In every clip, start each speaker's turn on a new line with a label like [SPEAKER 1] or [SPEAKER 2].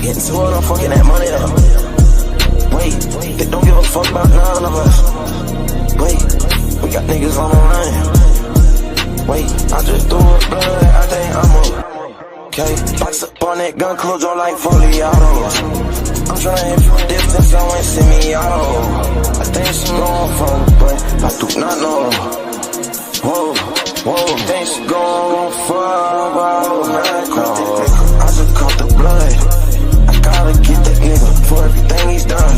[SPEAKER 1] Getting to it, I'm fucking that money up. Wait, they don't give a fuck about none of us. Wait, we got niggas on the run. Wait, I just threw a blood, I think I'm okay. Box up on that gun, close draw like fully autos. I'm tryna hit from distance, so ain't see me auto. I think she going for me, but I do not know. Whoa, think she going for I just caught the blood. I gotta get that nigga for everything he's done.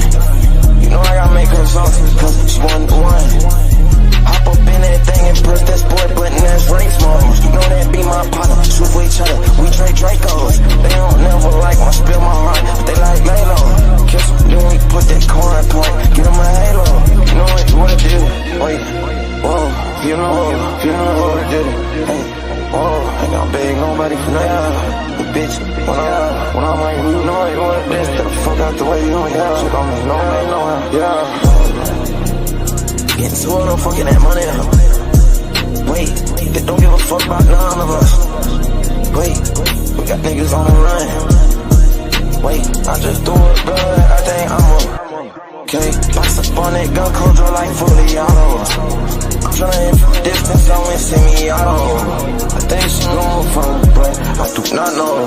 [SPEAKER 1] You know I gotta make her saucy, cause she 1-1. Hop up in that thing and press that sport button, that's race modes. You know that be my partner, shoot for each other, we trade Dracos. They don't never like my spill my heart, but they like Lalo. Kiss them, then we put that car in point, get them a halo. You know what it is, wait, whoa, you know what it is. Hey, whoa, ain't gonna beg nobody for nothing. Bitch, when I'm like, you know what it is, get the fuck out the way, you know, yeah. Shit on me, no man, no, yeah. Getting to it, I'm fucking that money up. Wait, they don't give a fuck about none of us. Wait, we got niggas on the run. Wait, I just threw a blood, I think I'm okay. Box up on that gun, close draw like fully autos. I'm tryna hit from distance, so ain't see me auto. I think she going for me, but I do not know.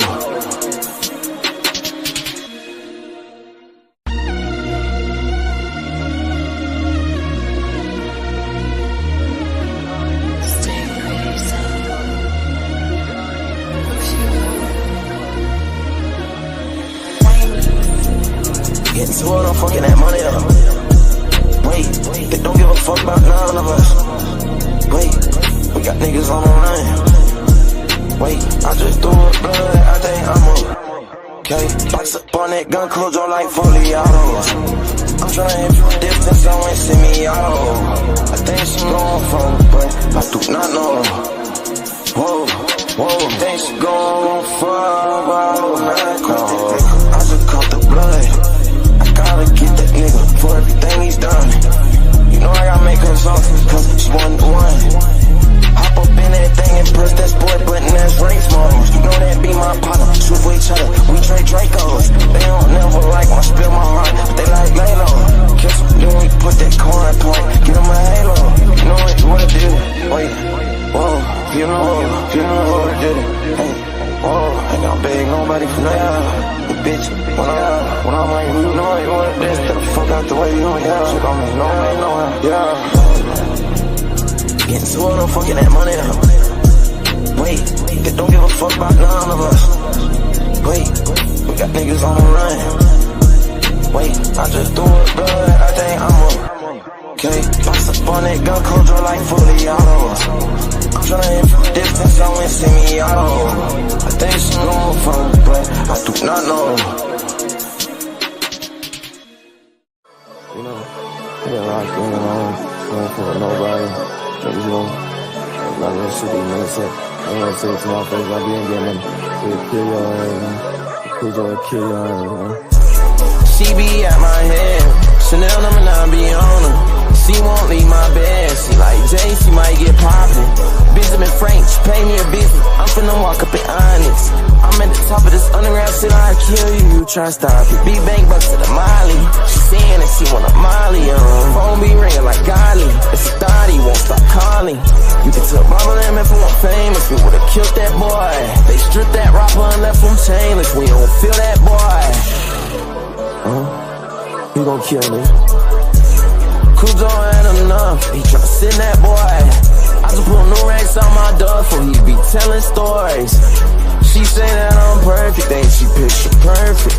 [SPEAKER 1] Getting to it, I'm fucking that money up. Wait, they don't give a fuck about none of us. Wait, we got niggas on the run. Wait, I just threw a blood, I think I'm okay. Box up on that gun, close draw like fully autos. I'm tryna hit from distance, so ain't see me auto. I think she going for me, but I do not know. Whoa, think she going for I just caught the blood. Gotta get that nigga for everything he's done. You know I gotta make her saucy, cause she 1-1. Hop up in that thing and press that sport button, that's race modes. You know that be my partner, shoot for each other, we trade Dracos. They don't never like my spill my heart, but they like Lalo. Kiss them, then we put that car in point, get them a halo. You know what it is, wait, whoa, you know what it is. Hey, whoa, ain't gonna beg nobody for nothing. Bitch, when I'm like, you know what it is, get the fuck out the way, you know, yeah. Shit on me, no man, no, yeah. Getting to it, I'm fucking that money up. Wait, they don't give a fuck about none of us. Wait, we got niggas on the run. Wait, I just threw a blood, I think I'm okay. Box up on that gun, close draw like fully autos. I'm tryna hit from distance, so ain't see me auto. I think she going for me, but I do not know.
[SPEAKER 2] You know, I got a lot going on, going for nobody. You know, a lot of that shit be messed up. I ain't gonna say it to my face, I be in there, man. We'll kill your ass, man. Kill your ass, man.
[SPEAKER 1] She be at my head, Chanel number 9 be on her. She won't leave my bed, she like Jay, she might get poppin'. BTG Frank, she pay me a visit, I'm finna walk up in Onyx. I'm at the top of this underground shit, I'll kill you, you try stop it. Big bang bucks to the Molly, she saying that she want a Molly, phone be ringing like golly. If she thought he won't stop calling. You can tell Mama them if I want famous, we would've killed that boy. They stripped that rapper and left him chainless, we don't feel that boy. He gon' kill me. Cujo ain't enough, he tryna send that boy. I just put new racks on my duffel, he be telling stories. She say that I'm perfect, then she picture perfect.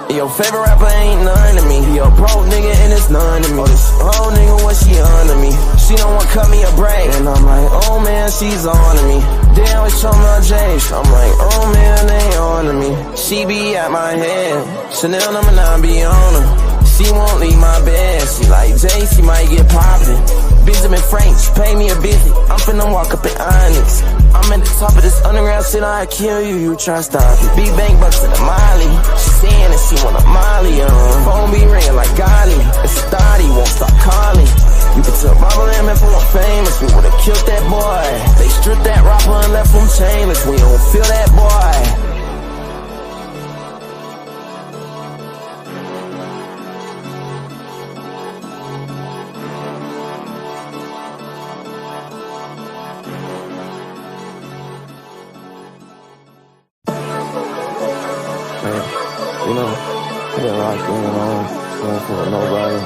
[SPEAKER 1] Your favorite rapper ain't none to me. He a broke nigga and it's none to me. Oh, this whole nigga when she under me. She don't want cut me a break, and I'm like, oh man, she's on to me. They always show my J's, I'm like, oh man, they on to me. She be at my head, Chanel number 9 be on her. She won't leave my bed, she like Jay, she might get poppin'. BTG Frank, she pay me a visit, I'm finna walk up in Onyx. I'm at the top of this underground shit, I'll kill you, you try stop it. Big bang bucks to the Molly, she saying that she want a Molly, phone be ringing like golly. If she thought he won't stop calling. You can tell Mama them if I want famous, we would've killed that boy. They stripped that rapper and left him chainless, we don't feel that boy.
[SPEAKER 2] been locked in on, going for nobody.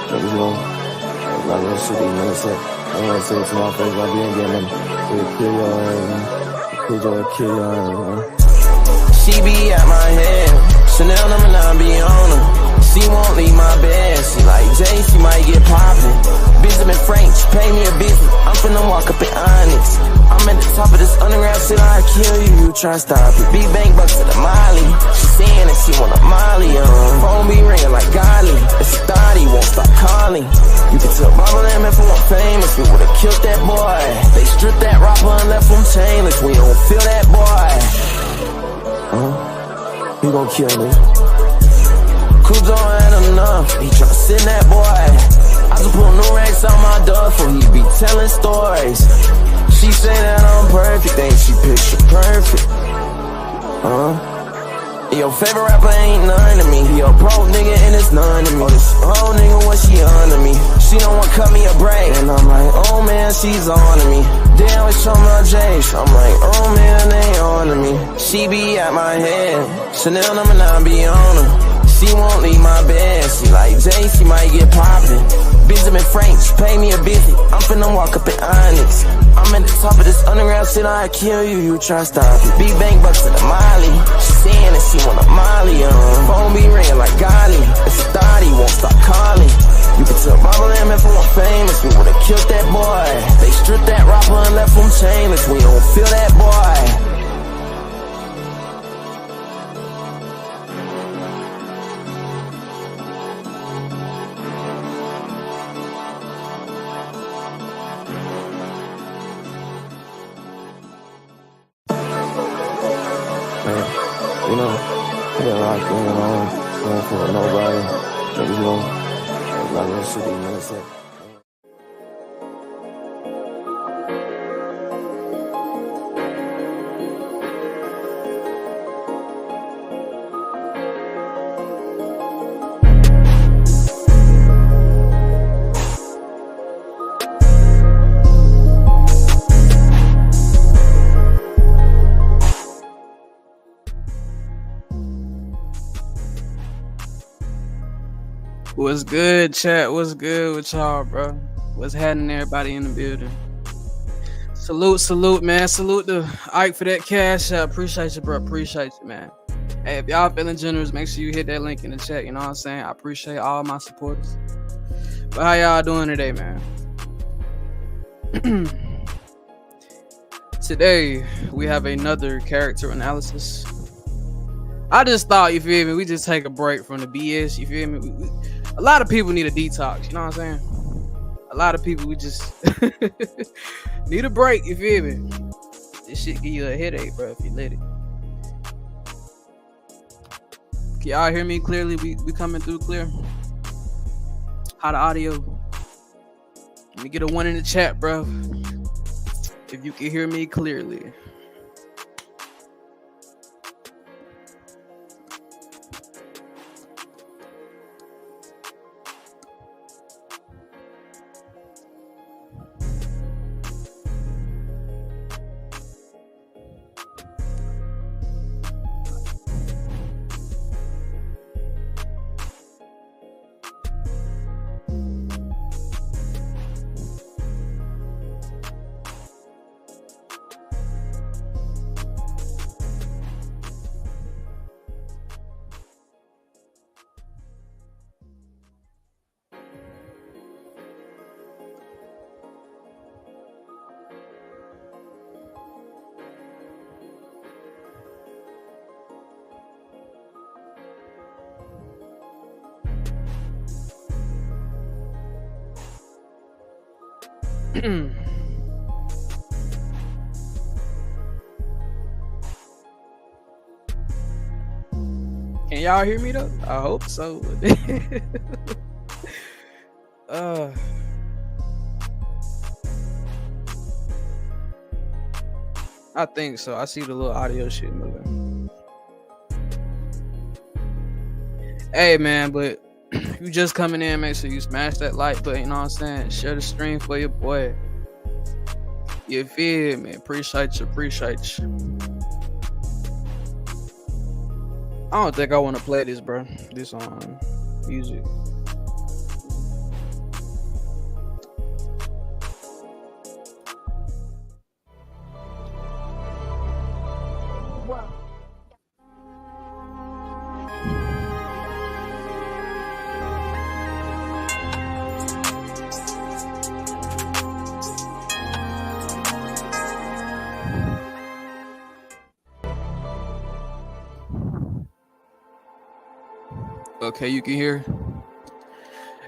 [SPEAKER 2] Niggas, I'm not gonna shoot these niggas up. I ain't gonna say it to my face, I be in getting them. We'll kill your ass, man. Cruise will kill your ass, man.
[SPEAKER 1] She be at my head, Chanel number 9 be on her. She won't leave my bed, she like Jay, she might get poppin'. BTG Frank, she pay me a visit, I'm finna walk up in Onyx. I'm at the top of this underground shit, I'll kill you, you try stop it. Big bang bucks to the Molly, she saying that she want a Molly, phone be ringing like golly. It's a thought he won't stop calling. You can tell Bubba Lamb if I want famous, we would've killed that boy. They stripped that rapper and left him chainless, we don't feel that boy.
[SPEAKER 2] He gon' kill me.
[SPEAKER 1] Kudo ain't enough, he tryna send that boy. I just put new racks on my duffel, he be telling stories. She say that I'm perfect, ain't she picture perfect? Your favorite rapper ain't none to me. He a broke nigga and it's none to me. This whole nigga when she under me. She don't want cut me a break, and I'm like, oh man, she's on to me. Damn, it's from my J. I'm like, oh man, they on to me. She be at my head, Chanel number 9 be on her. She won't leave my bed, she like Jay, she might get poppin'. BTG Frank, she pay me a visit, I'm finna walk up in Onyx. I'm at the top of this underground shit, I'll kill you, you try stop it. Big bang bucks to the Molly, she saying that she want a Molly, phone be ringing like golly. It's a thought he won't stop calling. You can tell Bubba Lamb if I want famous, we would've killed that boy. They stripped that rapper and left him chainless, we don't feel that boy.
[SPEAKER 2] I've been locked in on, going for nobody. Niggas, I'm not gonna shoot these niggas up.
[SPEAKER 3] What's good, chat? What's good with y'all, bro? What's happening, everybody in the building? Salute, man. Salute to Ike for that cash. I appreciate you, bro. Appreciate you, man. Hey, if y'all feeling generous, make sure you hit that link in the chat. You know what I'm saying? I appreciate all my supporters. But how y'all doing today, man? Today, we have another character analysis. I just thought, you feel me, we just take a break from the BS, you feel me? A lot of people need a detox, you know what I'm saying? A lot of people, we just need a break, you feel me? This shit give you a headache, bro, if you let it. Can y'all hear me clearly? We coming through clear? How the audio? Let me get a 1 in the chat, bro. If you can hear me clearly. Can y'all hear me though? I hope so. I think so. I see the little audio shit moving. Hey man, but you just coming in, make sure you smash that like button, you know what I'm saying? Share the stream for your boy. You feel me? Appreciate you. I don't think I want to play this, bro. This music. Okay, you can hear.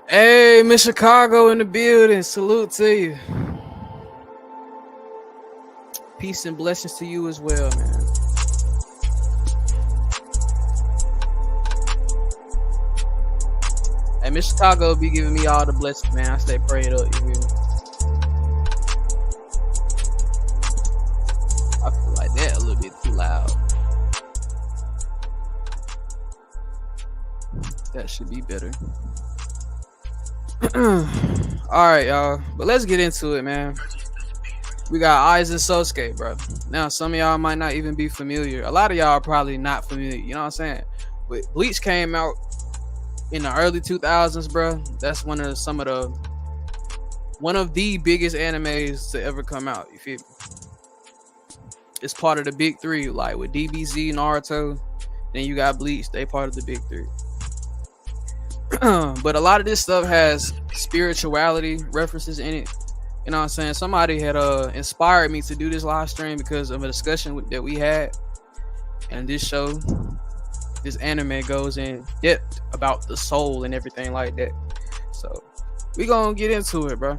[SPEAKER 3] Hey, Miss Chicago in the building. Salute to you. Peace and blessings to you as well, man. Hey, Miss Chicago be giving me all the blessings, man. I stay prayed up, you hear me? I feel like that a little bit too loud. That should be better. All right, y'all. But let's get into it, man. We got AIZEN SŌSUKE, bro. Now, some of y'all might not even be familiar. A lot of y'all are probably not familiar. You know what I'm saying? But Bleach came out in the early 2000s, bro. That's one of the biggest animes to ever come out. You feel me? It's part of the big three, like with DBZ, Naruto. Then you got Bleach. They part of the big three. But a lot of this stuff has spirituality references in it. You know what I'm saying? Somebody had inspired me to do this live stream because of a discussion that we had. And this show, this anime goes in depth about the soul and everything like that. So we gonna get into it, bro.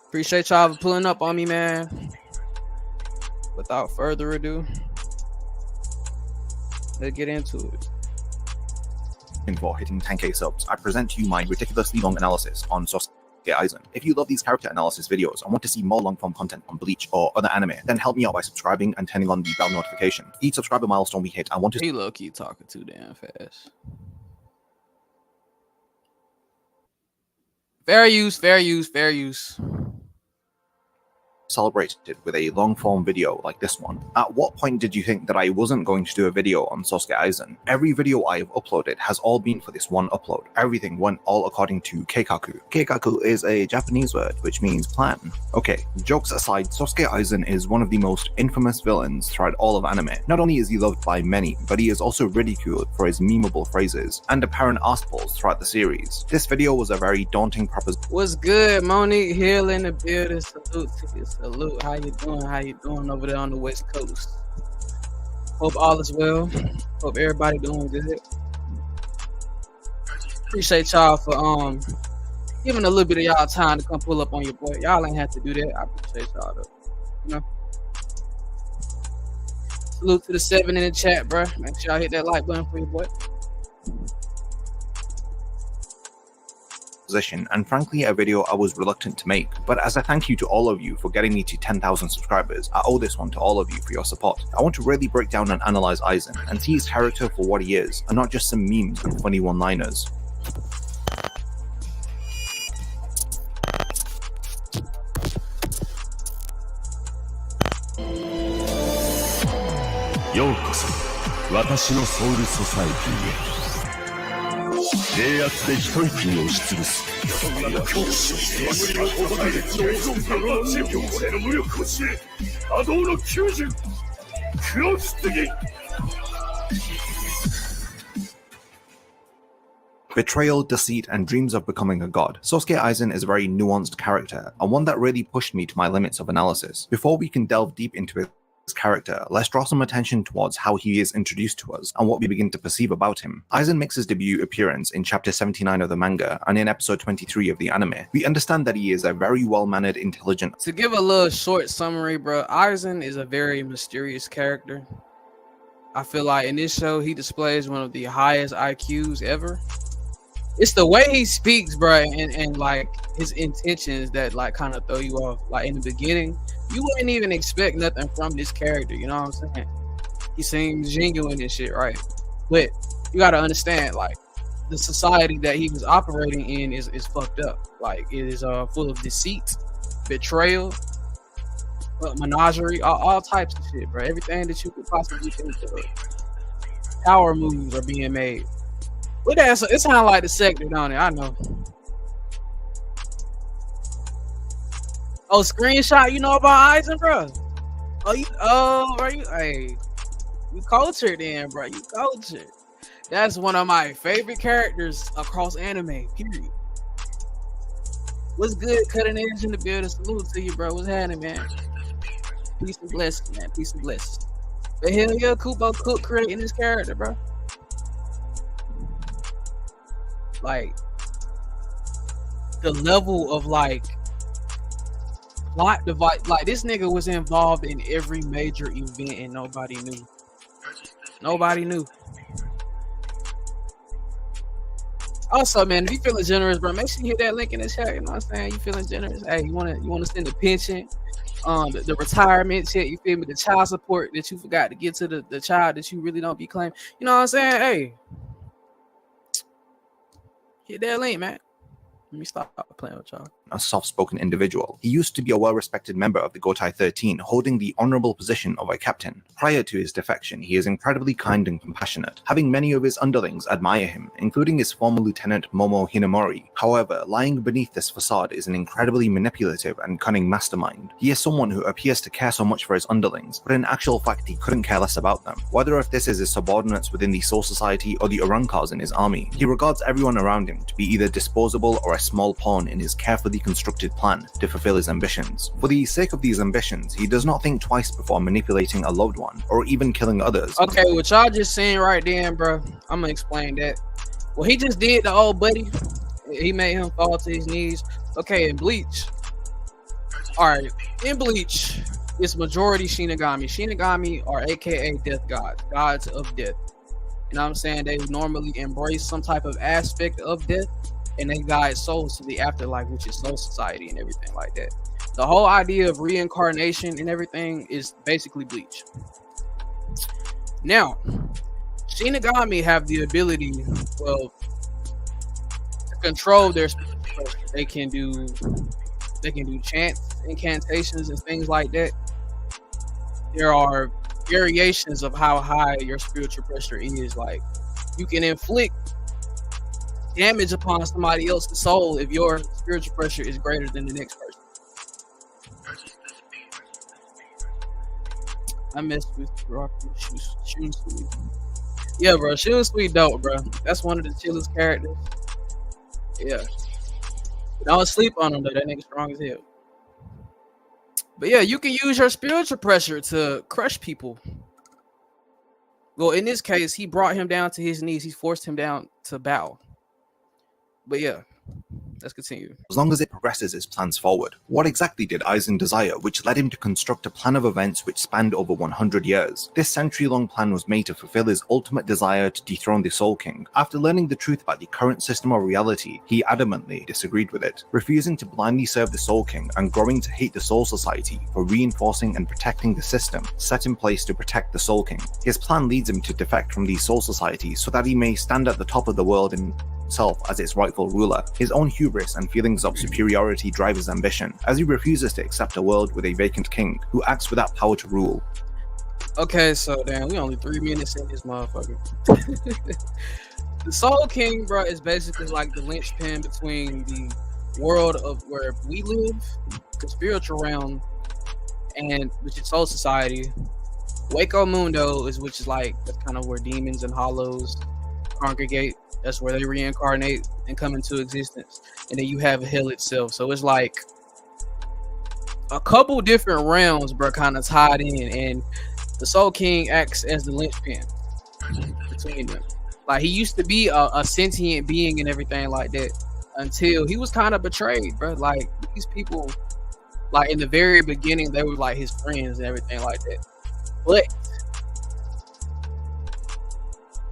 [SPEAKER 3] Appreciate y'all for pulling up on me, man. Without further ado, let's get into it.
[SPEAKER 4] For hitting 10k subs, I present to you my ridiculously long analysis on SŌSUKE AIZEN. If you love these character analysis videos and want to see more long-form content on Bleach or other anime, then help me out by subscribing and turning on the bell notification. Each subscriber milestone we hit, I want to—
[SPEAKER 3] He low-key talking too damn fast. Fair use, fair use, fair use.
[SPEAKER 4] celebrated with a long-form video like this one. At what point did you think that I wasn't going to do a video on SŌSUKE AIZEN? Every video I have uploaded has all been for this one upload. Everything went all according to keikaku. Keikaku is a Japanese word which means plan. Okay, jokes aside, SŌSUKE AIZEN is one of the most infamous villains throughout all of anime. Not only is he loved by many, but he is also ridiculed for his memeable phrases and apparent arseballs throughout the series. This video was a very daunting proposition.
[SPEAKER 3] What's good, Monique Hill in the building? Salute to you. Salute. How you doing? How you doing over there on the West Coast? Hope all is well. Hope everybody doing good. Appreciate y'all for giving a little bit of y'all time to come pull up on your boy. Y'all ain't have to do that. I appreciate y'all though. You know. Salute to the 7 in the chat, bro. Make sure y'all hit that like button for your boy.
[SPEAKER 4] And frankly a video I was reluctant to make, but as a thank you to all of you for getting me to 10,000 subscribers, I owe this one to all of you for your support. I want to really break down and analyze AIZEN and see his character for what he is, and not just some memes and funny one-liners. Betrayal, deceit, and dreams of becoming a god. SŌSUKE AIZEN is a very nuanced character, and one that really pushed me to my limits of analysis. Before we can delve deep into his character, let's draw some attention towards how he is introduced to us and what we begin to perceive about him. AIZEN makes his debut appearance in chapter 79 of the manga and in episode 23 of the anime. We understand that he is a very well-mannered, intelligent—
[SPEAKER 3] To give a little short summary, bro, AIZEN is a very mysterious character. I feel like in this show, he displays one of the highest IQs ever. It's the way he speaks, bro, and like his intentions that like kind of throw you off. Like in the beginning, you wouldn't even expect nothing from this character, you know what I'm saying? He seems genuine and shit, right? But you gotta understand, like, the society that he was operating in is fucked up. Like, it is full of deceit, betrayal, menagerie, all types of shit, bro. Everything that you could possibly think of. power moves are being made. Look at that. It sounds like the sector down there. I know. Oh, screenshot. You know about AIZEN, bro? Hey, you cultured then, bro. You cultured. That's one of my favorite characters across anime. Period. What's good? Cutting edge in the building. Salute to you, bro. What's happening, man? Peace and blessings, man. Peace and blessings. But hell yeah, Kubo Cook creating this character, bro. Like the level of like plot device. Like this nigga was involved in every major event and nobody knew. Nobody knew. Also, man, if you feeling generous, bro, make sure you hit that link in the chat. You know what I'm saying? You feeling generous? Hey, you wanna send the pension, the retirement check, you feel me? The child support that you forgot to get to the child that you really don't be claiming. You know what I'm saying? Hey, hit that link, man. Let me stop playing with y'all.
[SPEAKER 4] A soft-spoken individual. He used to be a well-respected member of the Gotai 13, holding the honorable position of a captain. Prior to his defection, he is incredibly kind and compassionate, having many of his underlings admire him, including his former lieutenant Momo Hinamori. However, lying beneath this facade is an incredibly manipulative and cunning mastermind. He is someone who appears to care so much for his underlings, but in actual fact he couldn't care less about them. Whether if this is his subordinates within the Soul Society or the Urankars in his army, he regards everyone around him to be either disposable or a small pawn in his carefully constructed plan to fulfill his ambitions. For the sake of these ambitions, he does not think twice before manipulating a loved one, or even killing others.
[SPEAKER 3] Okay, what y'all just saying right then, bro, I'm gonna explain that. Well, he just did the old buddy. He made him fall to his knees. Okay, in Bleach. Alright, in Bleach, it's majority Shinigami. Shinigami are aka death gods, gods of death. You know what I'm saying? They normally embrace some type of aspect of death, and they guide souls to the afterlife, which is Soul Society and everything like that. The whole idea of reincarnation and everything is basically Bleach. Now, Shinigami have the ability, well, to control their spiritual pressure. They can do chants, incantations, and things like that. There are variations of how high your spiritual pressure is. Like, you can inflict damage upon somebody else's soul if your spiritual pressure is greater than the next person. I messed with Shooting Sweet. Yeah, bro, Shooting Sweet dope, bro. That's one of the chillest characters. Yeah. Don't sleep on him though. That nigga strong as hell. But yeah, you can use your spiritual pressure to crush people. Well, in this case, he brought him down to his knees. He forced him down to bow. But yeah, let's continue.
[SPEAKER 4] As long as it progresses his plans forward. What exactly did AIZEN desire, which led him to construct a plan of events which spanned over 100 years? This century-long plan was made to fulfill his ultimate desire to dethrone the Soul King. After learning the truth about the current system of reality, he adamantly disagreed with it, refusing to blindly serve the Soul King and growing to hate the Soul Society for reinforcing and protecting the system set in place to protect the Soul King. His plan leads him to defect from the Soul Society so that he may stand at the top of the world in as its rightful ruler. His own hubris and feelings of superiority drive his ambition, as he refuses to accept a world with a vacant king who acts without power to rule.
[SPEAKER 3] Okay, so damn, we only 3 minutes in this motherfucker. The Soul King, bro, is basically like the linchpin between the world of where we live, the spiritual realm, and which is Soul Society. Waco Mundo which is like that's kind of where demons and hollows congregate. That's where they reincarnate and come into existence. And then you have hell itself. So it's like a couple different realms, bro, kind of tied in. And the Soul King acts as the linchpin between them. Like, he used to be a sentient being and everything like that until he was kind of betrayed, bro. Like, these people, like, in the very beginning, they were like his friends and everything like that. But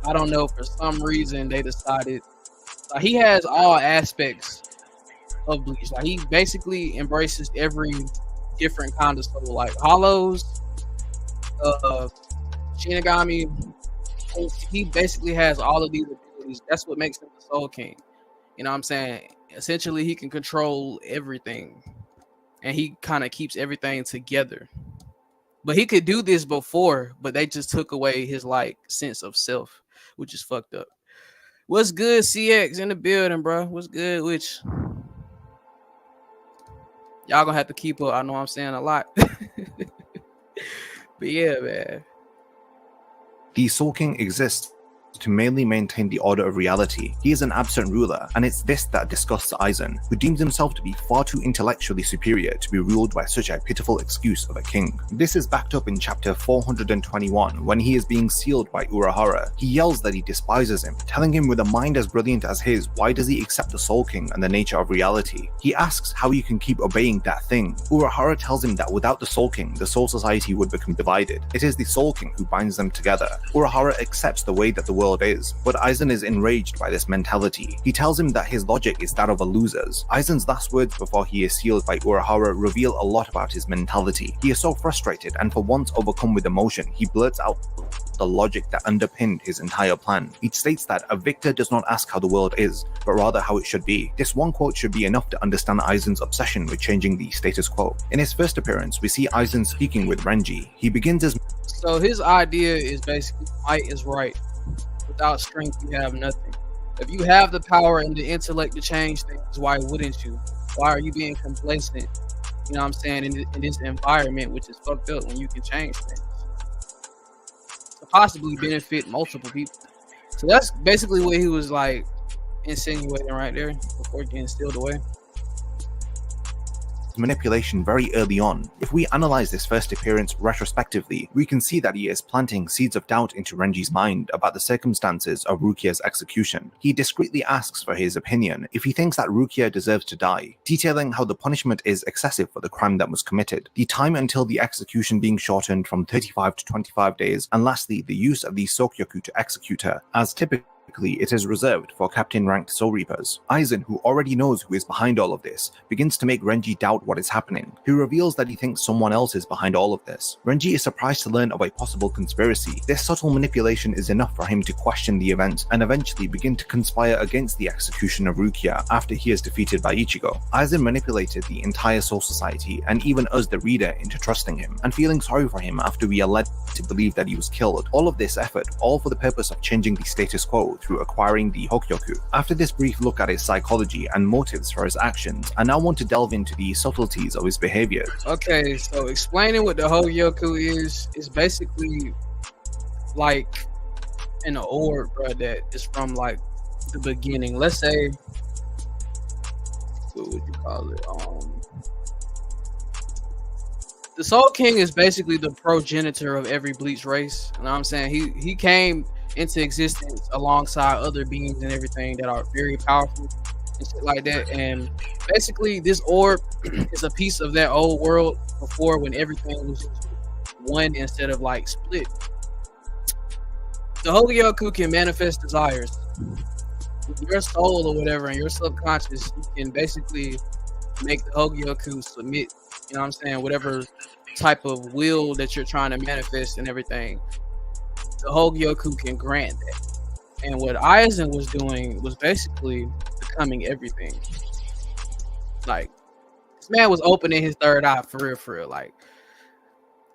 [SPEAKER 3] I don't know, for some reason they decided like, he has all aspects of Bleach. Like, he basically embraces every different kind of soul, like hollows, Shinigami. He basically has all of these abilities. That's what makes him the Soul King. You know what I'm saying? Essentially, he can control everything, and he kind of keeps everything together. But he could do this before, but they just took away his like sense of self. which is fucked up. What's good, CX in the building, bro? What's good with you? Y'all gonna have to keep up. I know I'm saying a lot. But yeah, man.
[SPEAKER 4] The Soul King exists to mainly maintain the order of reality. He is an absent ruler, and it's this that disgusts Aizen, who deems himself to be far too intellectually superior to be ruled by such a pitiful excuse of a king. This is backed up in chapter 421, when he is being sealed by Urahara. He yells that he despises him, telling him with a mind as brilliant as his, why does he accept the Soul King and the nature of reality? He asks how he can keep obeying that thing. Urahara tells him that without the Soul King, the Soul Society would become divided. It is the Soul King who binds them together. Urahara accepts the way that the world is, but Aizen is enraged by this mentality. He tells him that his logic is that of a loser's. Aizen's last words before he is sealed by Urahara reveal a lot about his mentality. He is so frustrated, and for once overcome with emotion, he blurts out the logic that underpinned his entire plan. He states that a victor does not ask how the world is, but rather how it should be. This one quote should be enough to understand Aizen's obsession with changing the status quo. In his first appearance, we see Aizen speaking with Renji. He begins his...
[SPEAKER 3] So his idea is basically might is right. Without strength, you have nothing. If you have the power and the intellect to change things, why wouldn't you? Why are you being complacent? You know what I'm saying? In this environment, which is fucked up, when you can change things to possibly benefit multiple people. So that's basically what he was like insinuating right there before getting sealed away.
[SPEAKER 4] Manipulation very early on. If we analyze this first appearance retrospectively, we can see that he is planting seeds of doubt into Renji's mind about the circumstances of Rukia's execution. He discreetly asks for his opinion if he thinks that Rukia deserves to die, detailing how the punishment is excessive for the crime that was committed, the time until the execution being shortened from 35 to 25 days, and lastly, the use of the Sokyoku to execute her, as typically it is reserved for captain-ranked Soul Reapers. Aizen, who already knows who is behind all of this, begins to make Renji doubt what is happening. He reveals that he thinks someone else is behind all of this. Renji is surprised to learn of a possible conspiracy. This subtle manipulation is enough for him to question the events and eventually begin to conspire against the execution of Rukia after he is defeated by Ichigo. Aizen manipulated the entire Soul Society and even us, the reader, into trusting him and feeling sorry for him after we are led to believe that he was killed. All of this effort, all for the purpose of changing the status quo through acquiring the Hokyoku. After this brief look at his psychology and motives for his actions, I now want to delve into the subtleties of his behavior.
[SPEAKER 3] Okay, so explaining what the Hokyoku is basically like an orb, bro, that is from like the beginning. Let's say, what would you call it? The Soul King is basically the progenitor of every Bleach race. You know what I'm saying? He came into existence alongside other beings and everything that are very powerful and shit like that. And basically, this orb is a piece of that old world before, when everything was one instead of like split. The Hokyoku can manifest desires. With your soul or whatever and your subconscious, you can basically make the Hokyoku submit, you know what I'm saying, whatever type of will that you're trying to manifest and everything. The Hokyoku can grant that. And what Aizen was doing was basically becoming everything. Like, this man was opening his third eye for real. Like,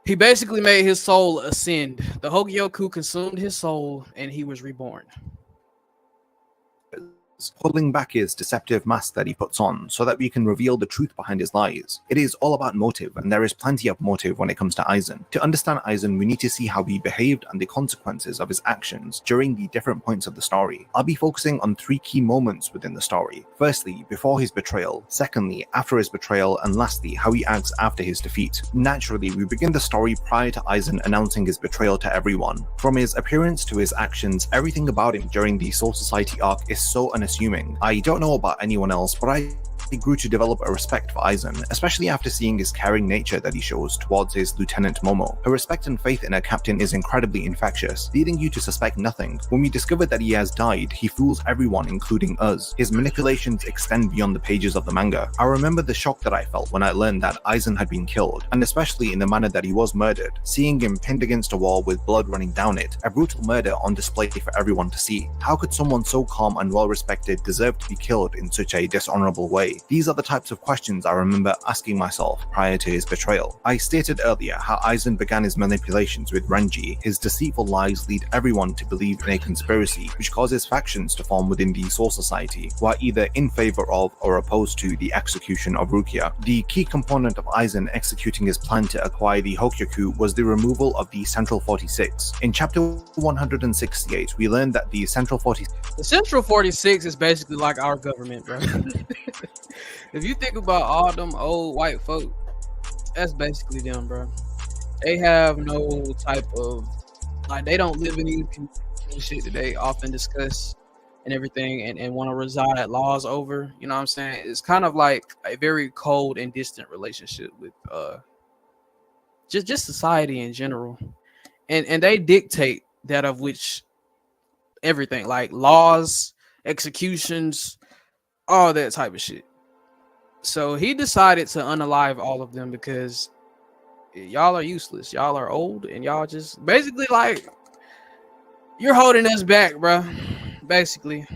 [SPEAKER 3] he basically made his soul ascend. The Hokyoku consumed his soul and he was reborn.
[SPEAKER 4] Pulling back his deceptive mask that he puts on so that we can reveal the truth behind his lies. It is all about motive, and there is plenty of motive when it comes to Aizen. To understand Aizen, we need to see how he behaved and the consequences of his actions during the different points of the story. I'll be focusing on 3 key moments within the story. Firstly, before his betrayal. Secondly, after his betrayal. And lastly, how he acts after his defeat. Naturally, we begin the story prior to Aizen announcing his betrayal to everyone. From his appearance to his actions, everything about him during the Soul Society arc is so unassuming. I don't know about anyone else, but I grew to develop a respect for Aizen, especially after seeing his caring nature that he shows towards his Lieutenant Momo. Her respect and faith in her captain is incredibly infectious, leading you to suspect nothing. When we discover that he has died, he fools everyone, including us. His manipulations extend beyond the pages of the manga. I remember the shock that I felt when I learned that Aizen had been killed, and especially in the manner that he was murdered, seeing him pinned against a wall with blood running down it, a brutal murder on display for everyone to see. How could someone so calm and well respected deserve to be killed in such a dishonorable way? today? These are the types of questions I remember asking myself prior to his betrayal. I stated earlier how Aizen began his manipulations with Renji. His deceitful lies lead everyone to believe in a conspiracy, which causes factions to form within the Soul Society, who are either in favor of or opposed to the execution of Rukia. The key component of Aizen executing his plan to acquire the Hokyoku was the removal of the Central 46. In chapter 168, we learned that the Central 46...
[SPEAKER 3] The Central 46 is basically like our government, bro. If you think about all them old white folk, that's basically them, bro. They have no type of, like, they don't live in these shit that they often discuss and everything, and want to reside laws over. You know what I'm saying? It's kind of like a very cold and distant relationship with just society in general, and they dictate that of which everything, like laws, executions, all that type of shit. So he decided to unalive all of them because y'all are useless. Y'all are old, and y'all just basically like, you're holding us back, bro. Basically.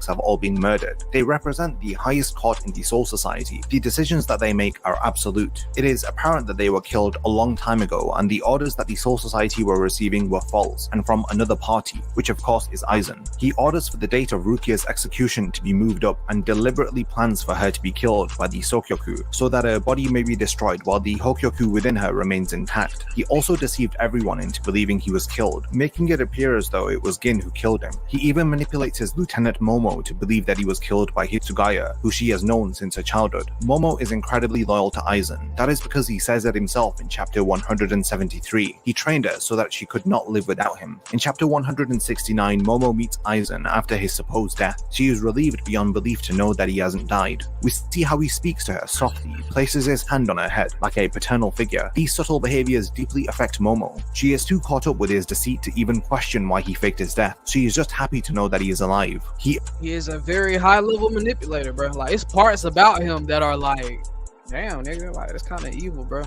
[SPEAKER 4] have all been murdered. They represent the highest court in the Soul Society. The decisions that they make are absolute. It is apparent that they were killed a long time ago, and the orders that the Soul Society were receiving were false and from another party, which of course is Aizen. He orders for the date of Rukia's execution to be moved up and deliberately plans for her to be killed by the Sokyoku so that her body may be destroyed while the Hokyoku within her remains intact. He also deceived everyone into believing he was killed, making it appear as though it was Gin who killed him. He even manipulates his Lieutenant Momo to believe that he was killed by Hitsugaya, who she has known since her childhood. Momo is incredibly loyal to Aizen. That is because he says it himself in chapter 173. He trained her so that she could not live without him. In chapter 169, Momo meets Aizen after his supposed death. She is relieved beyond belief to know that he hasn't died. We see how he speaks to her softly, places his hand on her head like a paternal figure. These subtle behaviors deeply affect Momo. She is too caught up with his deceit to even question why he faked his death. She is just happy to know that he is alive. He
[SPEAKER 3] is a very high level manipulator, bro. Like, it's parts about him that are like, damn, nigga, like, that's kind of evil, bro.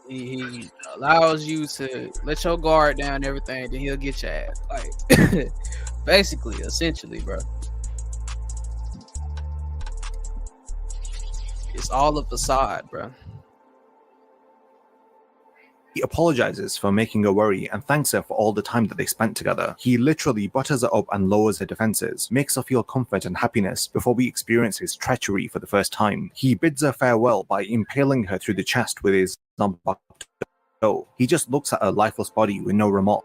[SPEAKER 3] He allows you to let your guard down and everything, then he'll get your ass. Like, basically, essentially, bro. It's all a facade, bro.
[SPEAKER 4] He apologizes for making her worry and thanks her for all the time that they spent together. He literally butters her up and lowers her defenses, makes her feel comfort and happiness before we experience his treachery for the first time. He bids her farewell by impaling her through the chest with his Zanbakuto. He just looks at her lifeless body with no remorse.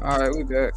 [SPEAKER 3] Alright, we back.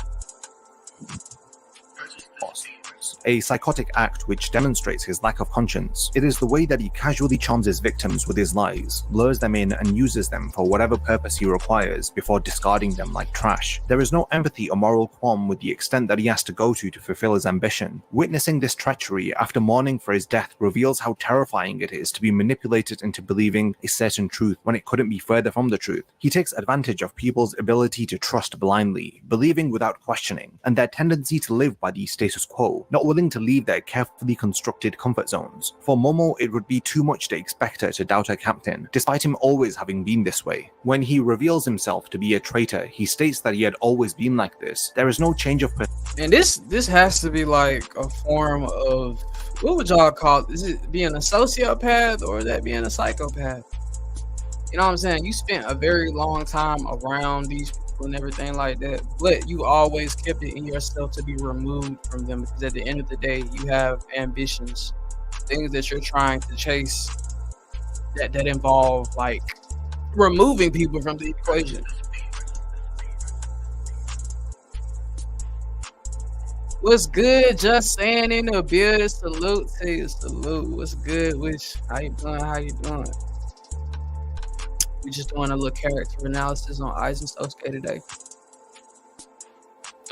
[SPEAKER 4] A psychotic act which demonstrates his lack of conscience. It is the way that he casually charms his victims with his lies, lures them in and uses them for whatever purpose he requires before discarding them like trash. There is no empathy or moral qualm with the extent that he has to go to fulfill his ambition. Witnessing this treachery after mourning for his death reveals how terrifying it is to be manipulated into believing a certain truth when it couldn't be further from the truth. He takes advantage of people's ability to trust blindly, believing without questioning, and their tendency to live by the status quo, not willing to leave their carefully constructed comfort zones. For Momo, it would be too much to expect her to doubt her captain, despite him always having been this way. When he reveals himself to be a traitor, he states that he had always been like this. There is no change of
[SPEAKER 3] And this has to be like a form of, what would y'all call it? Is it being a sociopath or is that being a psychopath? You know what I'm saying? You spent a very long time around these people and everything like that, but you always kept it in yourself to be removed from them, because at the end of the day, you have ambitions, things that you're trying to chase that involve like removing people from the equation. What's good? Just saying in the building. Salute to you. Salute. What's good? Wish. How you doing? How you doing? We just doing a little character analysis on AIZEN SŌSUKE today.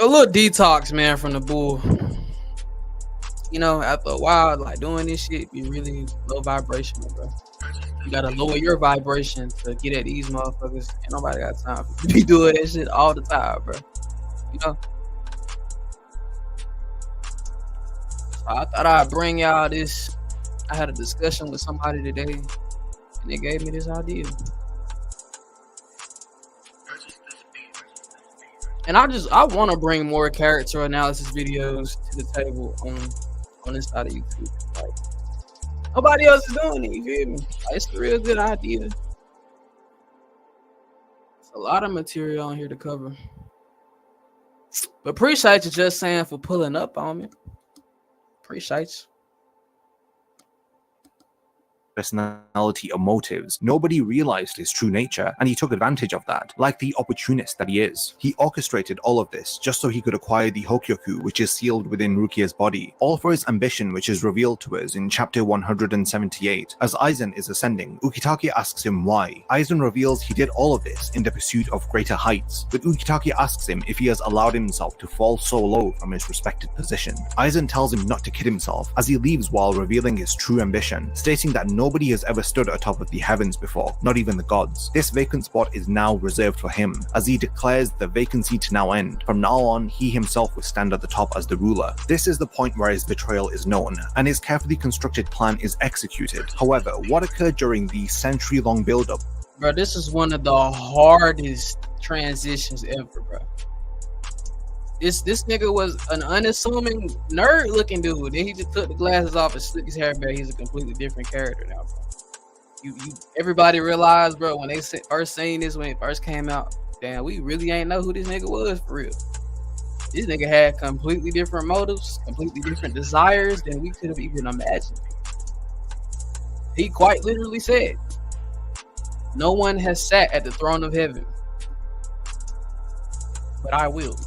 [SPEAKER 3] A little detox, man, from the bull. You know, after a while, like doing this shit be really low vibrational, bro. You gotta lower your vibration to get at these motherfuckers. Ain't nobody got time to be doing that shit all the time, bro. You know? So I thought I'd bring y'all this. I had a discussion with somebody today, and they gave me this idea. And I want to bring more character analysis videos to the table on this side of YouTube. Like, nobody else is doing it, you feel me? Like, it's a real good idea. It's a lot of material on here to cover. But appreciate you just saying for pulling up on me. Appreciate you.
[SPEAKER 4] Personality or motives. Nobody realized his true nature, and he took advantage of that, like the opportunist that he is. He orchestrated all of this just so he could acquire the Hokyoku, which is sealed within Rukia's body, all for his ambition, which is revealed to us in chapter 178. As Aizen is ascending, Ukitake asks him why. Aizen reveals he did all of this in the pursuit of greater heights, but Ukitake asks him if he has allowed himself to fall so low from his respected position. Aizen tells him not to kid himself as he leaves while revealing his true ambition, stating that nobody has ever stood atop of the heavens before, not even the gods. This vacant spot is now reserved for him, as he declares the vacancy to now end. From now on, he himself will stand at the top as the ruler. This is the point where his betrayal is known, and his carefully constructed plan is executed. However, what occurred during the century-long build-up?
[SPEAKER 3] Bro, this is one of the hardest transitions ever, bro. This nigga was an unassuming nerd-looking dude. Then he just took the glasses off and slicked his hair back. He's a completely different character now, bro. Everybody realized, bro, when they first seen this, when it first came out, damn, we really ain't know who this nigga was for real. This nigga had completely different motives, completely different desires than we could have even imagined. He quite literally said, "No one has sat at the throne of heaven, but I will."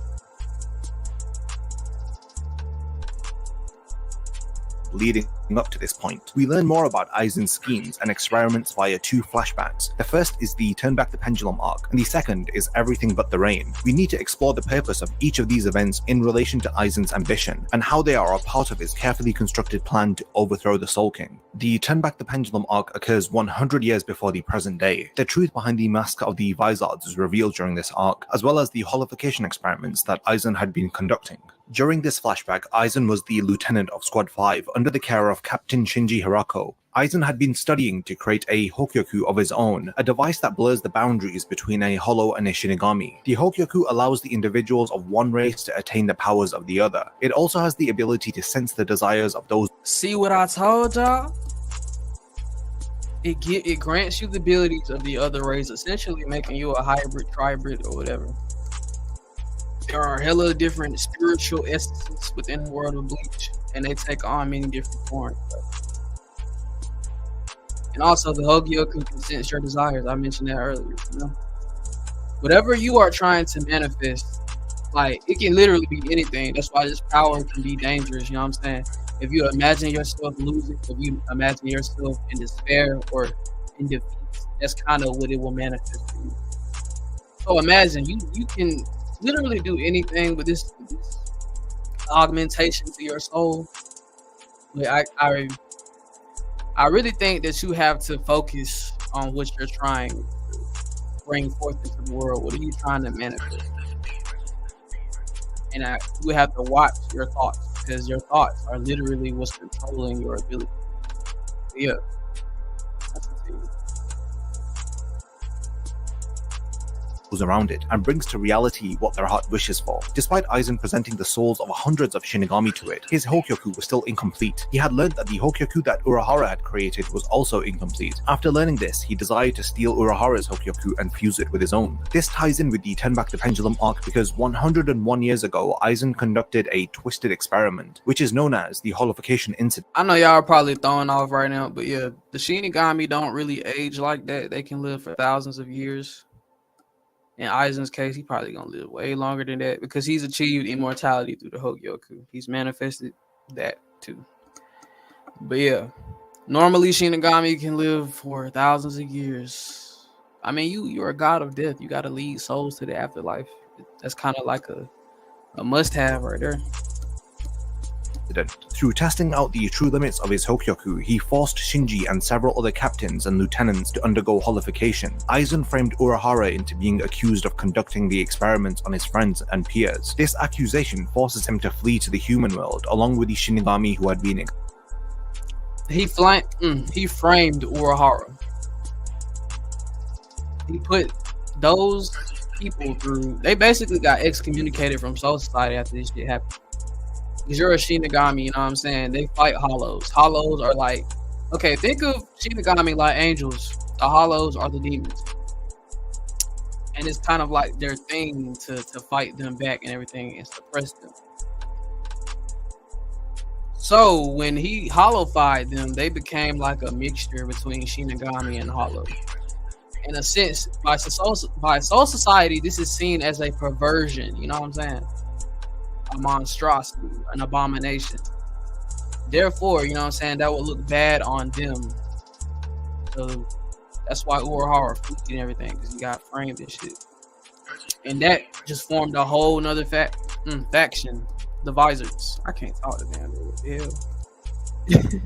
[SPEAKER 4] Leading up to this point, we learn more about Aizen's schemes and experiments via two flashbacks. The first is the Turn Back the Pendulum arc, and the second is Everything But the Rain. We need to explore the purpose of each of these events in relation to Aizen's ambition, and how they are a part of his carefully constructed plan to overthrow the Soul King. The Turn Back the Pendulum arc occurs 100 years before the present day. The truth behind the mask of the Vizards is revealed during this arc, as well as the holification experiments that Aizen had been conducting. During this flashback, Aizen was the lieutenant of Squad 5 under the care of Captain Shinji Hirako. Aizen had been studying to create a Hokyoku of his own, a device that blurs the boundaries between a Hollow and a Shinigami. The Hokyoku allows the individuals of one race to attain the powers of the other. It also has the ability to sense the desires of those.
[SPEAKER 3] See what I told y'all? It grants you the abilities of the other race, essentially making you a hybrid, tribrid, or whatever. There are hella different spiritual essences within the world of Bleach, and they take on many different forms. And also, the Hokyoku can sense your desires. I mentioned that earlier. You know, whatever you are trying to manifest, like, it can literally be anything. That's why this power can be dangerous. You know what I'm saying? If you imagine yourself losing, if you imagine yourself in despair or in defeat, that's kind of what it will manifest for you. So imagine you can literally do anything with this augmentation to your soul. But I really think that you have to focus on what you're trying to bring forth into the world. What are you trying to manifest? And you have to watch your thoughts. because your thoughts are literally what's controlling your ability. Yeah. That's the thing.
[SPEAKER 4] around it and brings to reality what their heart wishes for. Despite Aizen presenting the souls of hundreds of Shinigami to it, his Hokyoku was still incomplete. He had learned that the Hokyoku that Urahara had created was also incomplete. After learning this, he desired to steal Urahara's Hokyoku and fuse it with his own. This ties in with the Turn Back the Pendulum arc because 101 years ago, Aizen conducted a twisted experiment, which is known as the Holification Incident.
[SPEAKER 3] I know y'all are probably throwing off right now, but yeah, the Shinigami don't really age like that. They can live for thousands of years. In Aizen's case, he probably gonna live way longer than that because he's achieved immortality through the Hokyoku. He's manifested that too. But yeah, normally Shinigami can live for thousands of years. I mean, you're a god of death. You gotta lead souls to the afterlife. That's kind of like a must-have right there.
[SPEAKER 4] Through testing out the true limits of his Hokyoku, he forced Shinji and several other captains and lieutenants to undergo holification. Aizen framed Urahara into being accused of conducting the experiments on his friends and peers. This accusation forces him to flee to the human world, along with the Shinigami who had been...
[SPEAKER 3] He framed Urahara. He put those people through... They basically got excommunicated from Soul Society after this shit happened. Because you're a Shinigami, you know what I'm saying? They fight Hollows. Hollows are like, okay, think of Shinigami like angels. The Hollows are the demons. And it's kind of like their thing to fight them back and everything and suppress them. So when he hollowified them, they became like a mixture between Shinigami and Hollow. In a sense, by Soul Society, this is seen as a perversion, you know what I'm saying? A monstrosity, an abomination. Therefore, you know what I'm saying, that would look bad on them. So that's why Urahara fleed and everything, because he got framed and shit. And that just formed a whole nother faction, the Vizards. I can't talk to them. What the hell?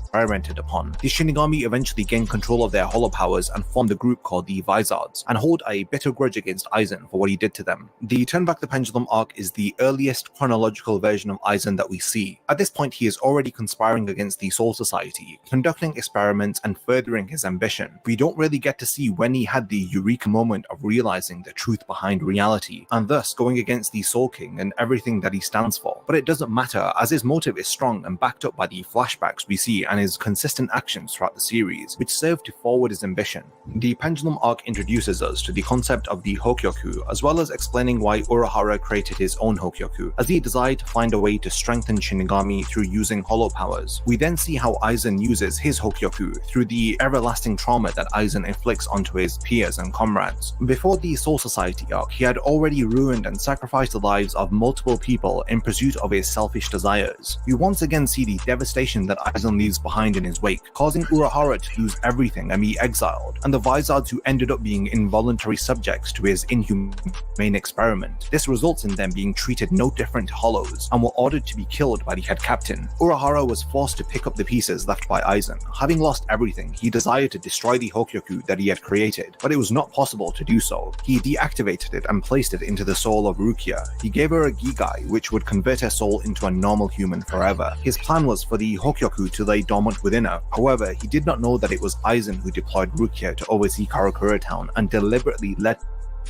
[SPEAKER 4] experimented upon. The Shinigami eventually gained control of their hollow powers and formed a group called the Vizards, and hold a bitter grudge against Aizen for what he did to them. The Turn Back the Pendulum arc is the earliest chronological version of Aizen that we see. At this point, he is already conspiring against the Soul Society, conducting experiments and furthering his ambition. We don't really get to see when he had the eureka moment of realizing the truth behind reality, and thus going against the Soul King and everything that he stands for. But it doesn't matter, as his motive is strong and backed up by the flashbacks we see and his consistent actions throughout the series, which serve to forward his ambition. The Pendulum arc introduces us to the concept of the Hokyoku, as well as explaining why Urahara created his own Hokyoku, as he desired to find a way to strengthen Shinigami through using hollow powers. We then see how Aizen uses his Hokyoku through the everlasting trauma that Aizen inflicts onto his peers and comrades. Before the Soul Society arc, he had already ruined and sacrificed the lives of multiple people in pursuit of his selfish desires. We once again see the devastation that Aizen leaves behind in his wake, causing Urahara to lose everything and be exiled, and the Vizards who ended up being involuntary subjects to his inhumane experiment. This results in them being treated no different to Hollows, and were ordered to be killed by the head captain. Urahara was forced to pick up the pieces left by Aizen. Having lost everything, he desired to destroy the Hokyoku that he had created, but it was not possible to do so. He deactivated it and placed it into the soul of Rukia. He gave her a Gigai, which would convert her soul into a normal human forever. His plan was for the Hokyoku to lay dormant within her. However, he did not know that it was Aizen who deployed Rukia to oversee Karakura Town and deliberately led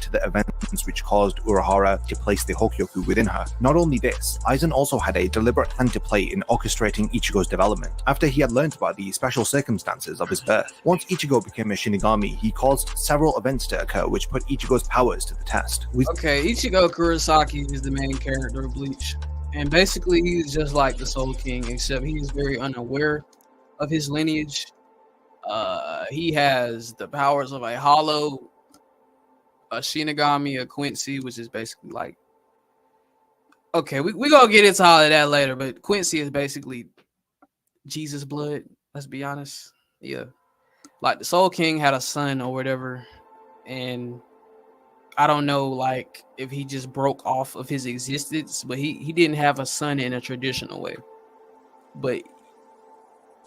[SPEAKER 4] to the events which caused Urahara to place the Hokyoku within her. Not only this, Aizen also had a deliberate hand to play in orchestrating Ichigo's development, after he had learned about the special circumstances of his birth. Once Ichigo became a Shinigami, he caused several events to occur which put Ichigo's powers to the test.
[SPEAKER 3] Okay, Ichigo Kurosaki is the main character of Bleach, and basically he's just like the Soul King, except he's very unaware of his lineage. He has the powers of a Hollow, a Shinigami, a Quincy, which is basically like, okay, we gonna get into all of that later, but Quincy is basically Jesus blood, let's be honest. Yeah, like the Soul King had a son or whatever, and I don't know like if he just broke off of his existence, but he didn't have a son in a traditional way. But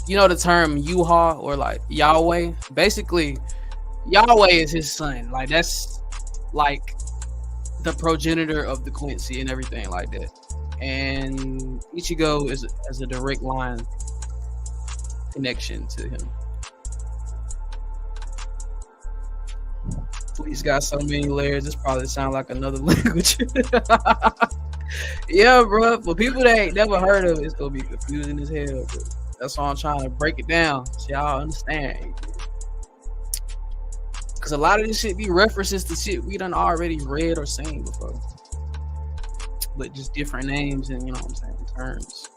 [SPEAKER 3] you know the term Yuha or like Yahweh? Basically, Yahweh is his son. Like that's like the progenitor of the Quincy and everything like that. and Ichigo has a direct line connection to him. He's got so many layers. This probably sound like another language. Yeah, bro. For people that ain't never heard of it, it's gonna be confusing as hell. Bro. That's why I'm trying to break it down so y'all understand. Cause a lot of this shit be references to shit we done already read or seen before, but just different names and you know what I'm saying, terms.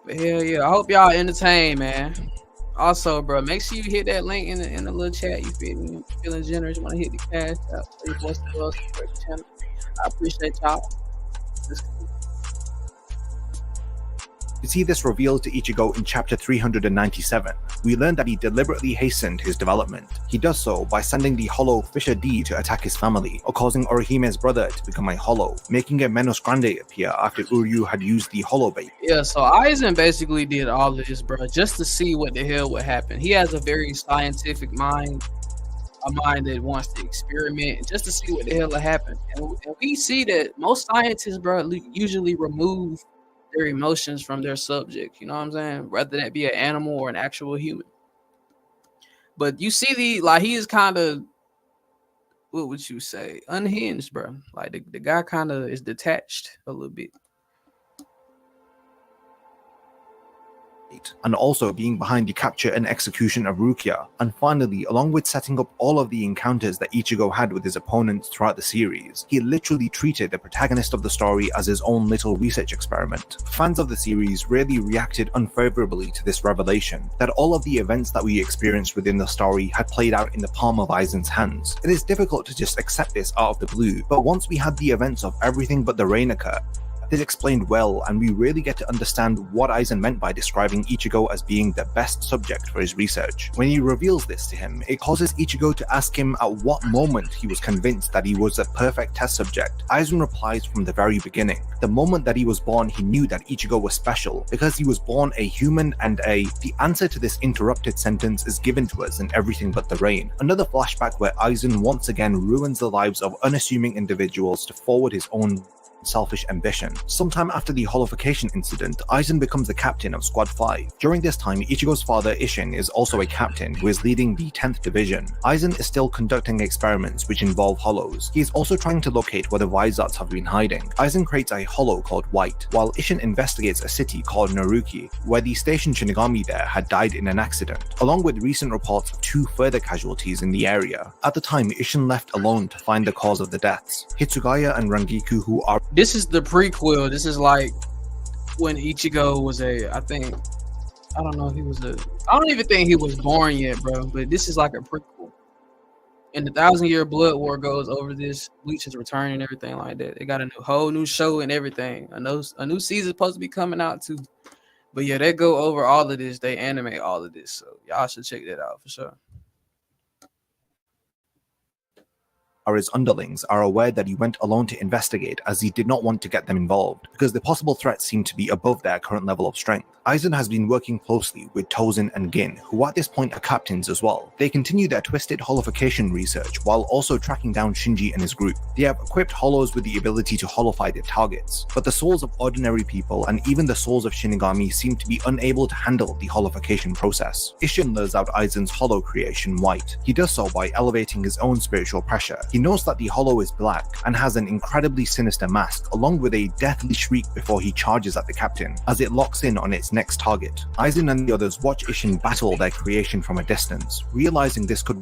[SPEAKER 3] But hell yeah, I hope y'all entertained, man. Also, bro, make sure you hit that link in the little chat. You feel me? Feeling generous, want to hit the cash out. Please, what's the else? Channel. I appreciate y'all.
[SPEAKER 4] You see this revealed to Ichigo in chapter 397. We learn that he deliberately hastened his development. He does so by sending the hollow Fisher D to attack his family, or causing Orihime's brother to become a hollow, making a Menos Grande appear after Uryu had used the hollow bait.
[SPEAKER 3] Yeah, so Aizen basically did all of this, bro, just to see what the hell would happen. He has a very scientific mind, a mind that wants to experiment, just to see what the hell will happen. And we see that most scientists, bro, usually remove their emotions from their subject, you know what I'm saying? Whether that be an animal or an actual human. But you see he is kind of, what would you say, unhinged, bro. Like the guy kind of is detached a little bit.
[SPEAKER 4] And also being behind the capture and execution of Rukia, and finally, along with setting up all of the encounters that Ichigo had with his opponents throughout the series, he literally treated the protagonist of the story as his own little research experiment. Fans of the series really reacted unfavorably to this revelation, that all of the events that we experienced within the story had played out in the palm of Aizen's hands. It is difficult to just accept this out of the blue, but once we had the events of everything but the rain occur, this explained well, and we really get to understand what Aizen meant by describing Ichigo as being the best subject for his research. When he reveals this to him, it causes Ichigo to ask him at what moment he was convinced that he was a perfect test subject. Aizen replies from the very beginning. The moment that he was born, he knew that Ichigo was special, because he was born a human and the answer to this interrupted sentence is given to us in Everything But the Rain. Another flashback where Aizen once again ruins the lives of unassuming individuals to forward his own selfish ambition. Sometime after the holification incident, Aizen becomes the captain of Squad 5. During this time, Ichigo's father Isshin is also a captain who is leading the 10th Division. Aizen is still conducting experiments which involve hollows. He is also trying to locate where the Vizards have been hiding. Aizen creates a hollow called White, while Isshin investigates a city called Naruki, where the station Shinigami there had died in an accident, along with recent reports of 2 further casualties in the area. At the time, Isshin left alone to find the cause of the deaths. Hitsugaya and Rangiku, who are
[SPEAKER 3] This is the prequel. This is like when Ichigo was I don't even think he was born yet, bro. But this is like a prequel. And the 1,000-Year Blood War goes over this. Bleach is returning and everything like that. They got a whole new show and everything. A new season supposed to be coming out too. But yeah, they go over all of this. They animate all of this. So y'all should check that out for sure.
[SPEAKER 4] His underlings are aware that he went alone to investigate, as he did not want to get them involved, because the possible threats seem to be above their current level of strength. Aizen has been working closely with Tozin and Gin, who at this point are captains as well. They continue their twisted holification research while also tracking down Shinji and his group. They have equipped hollows with the ability to holify their targets, but the souls of ordinary people and even the souls of Shinigami seem to be unable to handle the holification process. Isshin lures out Aizen's hollow creation, White. He does so by elevating his own spiritual pressure. He knows that the hollow is black and has an incredibly sinister mask, along with a deathly shriek before he charges at the captain, as it locks in on its next target. Aizen and the others watch Isshin battle their creation from a distance, realizing this could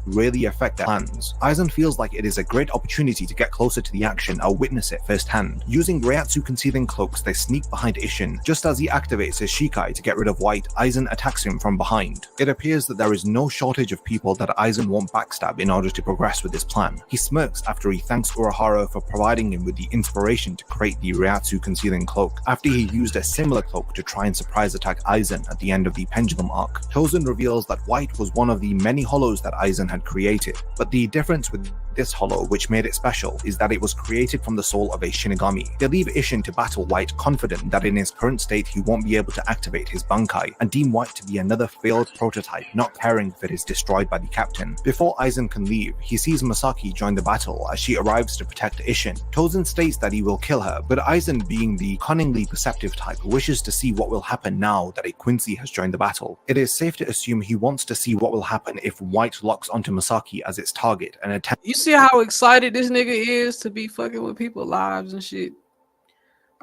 [SPEAKER 4] really affect their plans. Aizen feels like it is a great opportunity to get closer to the action or witness it firsthand. Using Reiatsu concealing cloaks, they sneak behind Isshin. Just as he activates his Shikai to get rid of White, Aizen attacks him from behind. It appears that there is no shortage of people that Aizen won't backstab in order to progress with his plan. He smirks after he thanks Urahara for providing him with the inspiration to create the Reiatsu concealing cloak, after he used a similar cloak to try and surprise attack Aizen at the end of the Pendulum arc. Tozin reveals that White was one of the many hollows that Aizen had created, but the difference with this hollow, which made it special, is that it was created from the soul of a Shinigami. They leave Isshin to battle White confident that in his current state he won't be able to activate his Bankai, and deem White to be another failed prototype, not caring if it is destroyed by the captain. Before Aizen can leave, he sees Masaki join the battle as she arrives to protect Isshin. Tozen states that he will kill her, but Aizen, being the cunningly perceptive type, wishes to see what will happen now that a Quincy has joined the battle. It is safe to assume he wants to see what will happen if White locks onto Masaki as its target and attempts.
[SPEAKER 3] You see how excited this nigga is to be fucking with people's lives and shit?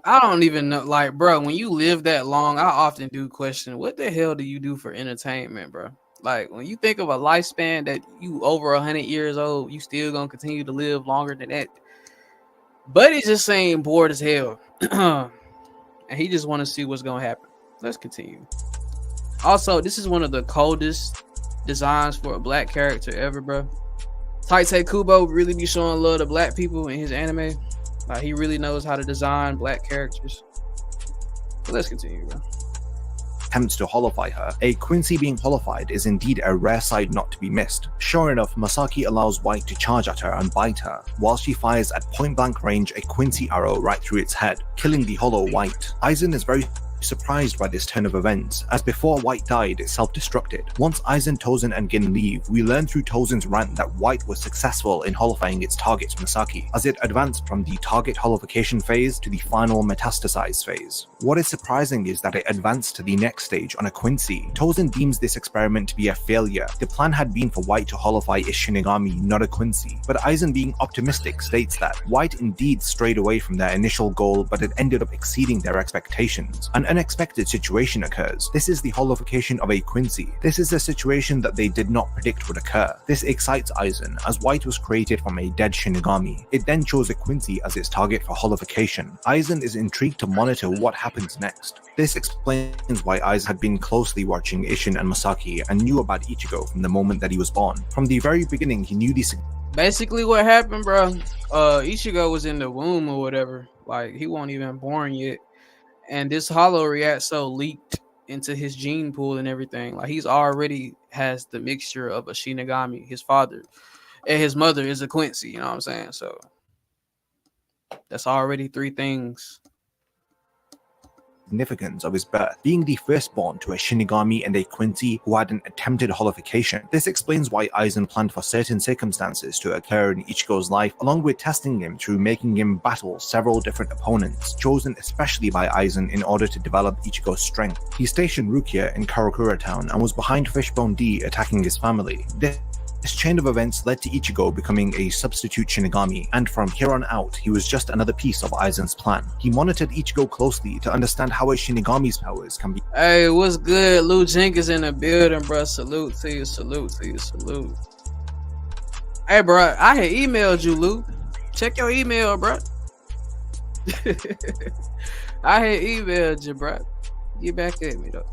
[SPEAKER 3] I don't even know. Like, bro, when you live that long, I often do question, what the hell do you do for entertainment, bro? Like, when you think of a lifespan that you over 100 years old, you still gonna continue to live longer than that. But he's just saying bored as hell. And he just want to see what's gonna happen. Let's continue. Also, this is one of the coldest designs for a black character ever, bro. Taite Kubo really be showing love to black people in his anime. Like, he really knows how to design black characters. But let's continue, bro.
[SPEAKER 4] Attempts to holofy her. A Quincy being holified is indeed a rare sight not to be missed. Sure enough, Masaki allows White to charge at her and bite her, while she fires at point-blank range a Quincy arrow right through its head, killing the hollow White. Aizen is very surprised by this turn of events, as before White died, it self-destructed. Once Aizen, Tozen, and Gin leave, we learn through Tozen's rant that White was successful in holifying its target Masaki, as it advanced from the target holification phase to the final metastasize phase. What is surprising is that it advanced to the next stage on a Quincy. Tozen deems this experiment to be a failure. The plan had been for White to holify its Shinigami, not a Quincy, but Aizen, being optimistic, states that White indeed strayed away from their initial goal, but it ended up exceeding their expectations. An unexpected situation occurs. This is the holification of a Quincy. This is a situation that they did not predict would occur. This excites Aizen, as White was created from a dead Shinigami. It then chose a Quincy as its target for holification. Aizen is intrigued to monitor what happens next. This explains why Aizen had been closely watching Isshin and Masaki and knew about Ichigo from the moment that he was born. From the very beginning, he knew these.
[SPEAKER 3] Basically what happened, bro, Ichigo was in the womb or whatever. Like, he wasn't even born yet. And this hollow reacto leaked into his gene pool and everything. Like, he's already has the mixture of a Shinigami, his father, and his mother is a Quincy, you know what I'm saying? So that's already 3 things.
[SPEAKER 4] Significance of his birth, being the firstborn to a Shinigami and a Quincy who had an attempted holification. This explains why Aizen planned for certain circumstances to occur in Ichigo's life, along with testing him through making him battle several different opponents, chosen especially by Aizen in order to develop Ichigo's strength. He stationed Rukia in Karakura town and was behind Fishbone D attacking his family. This chain of events led to Ichigo becoming a substitute Shinigami, and from here on out, he was just another piece of Aizen's plan. He monitored Ichigo closely to understand how a Shinigami's powers can be.
[SPEAKER 3] Hey, what's good? Lou Jenkins in the building, bro. Salute to you, salute to you, salute. Hey, bro, I had emailed you, Lou. Check your email, bro. I had emailed you, bro. Get back at me, though.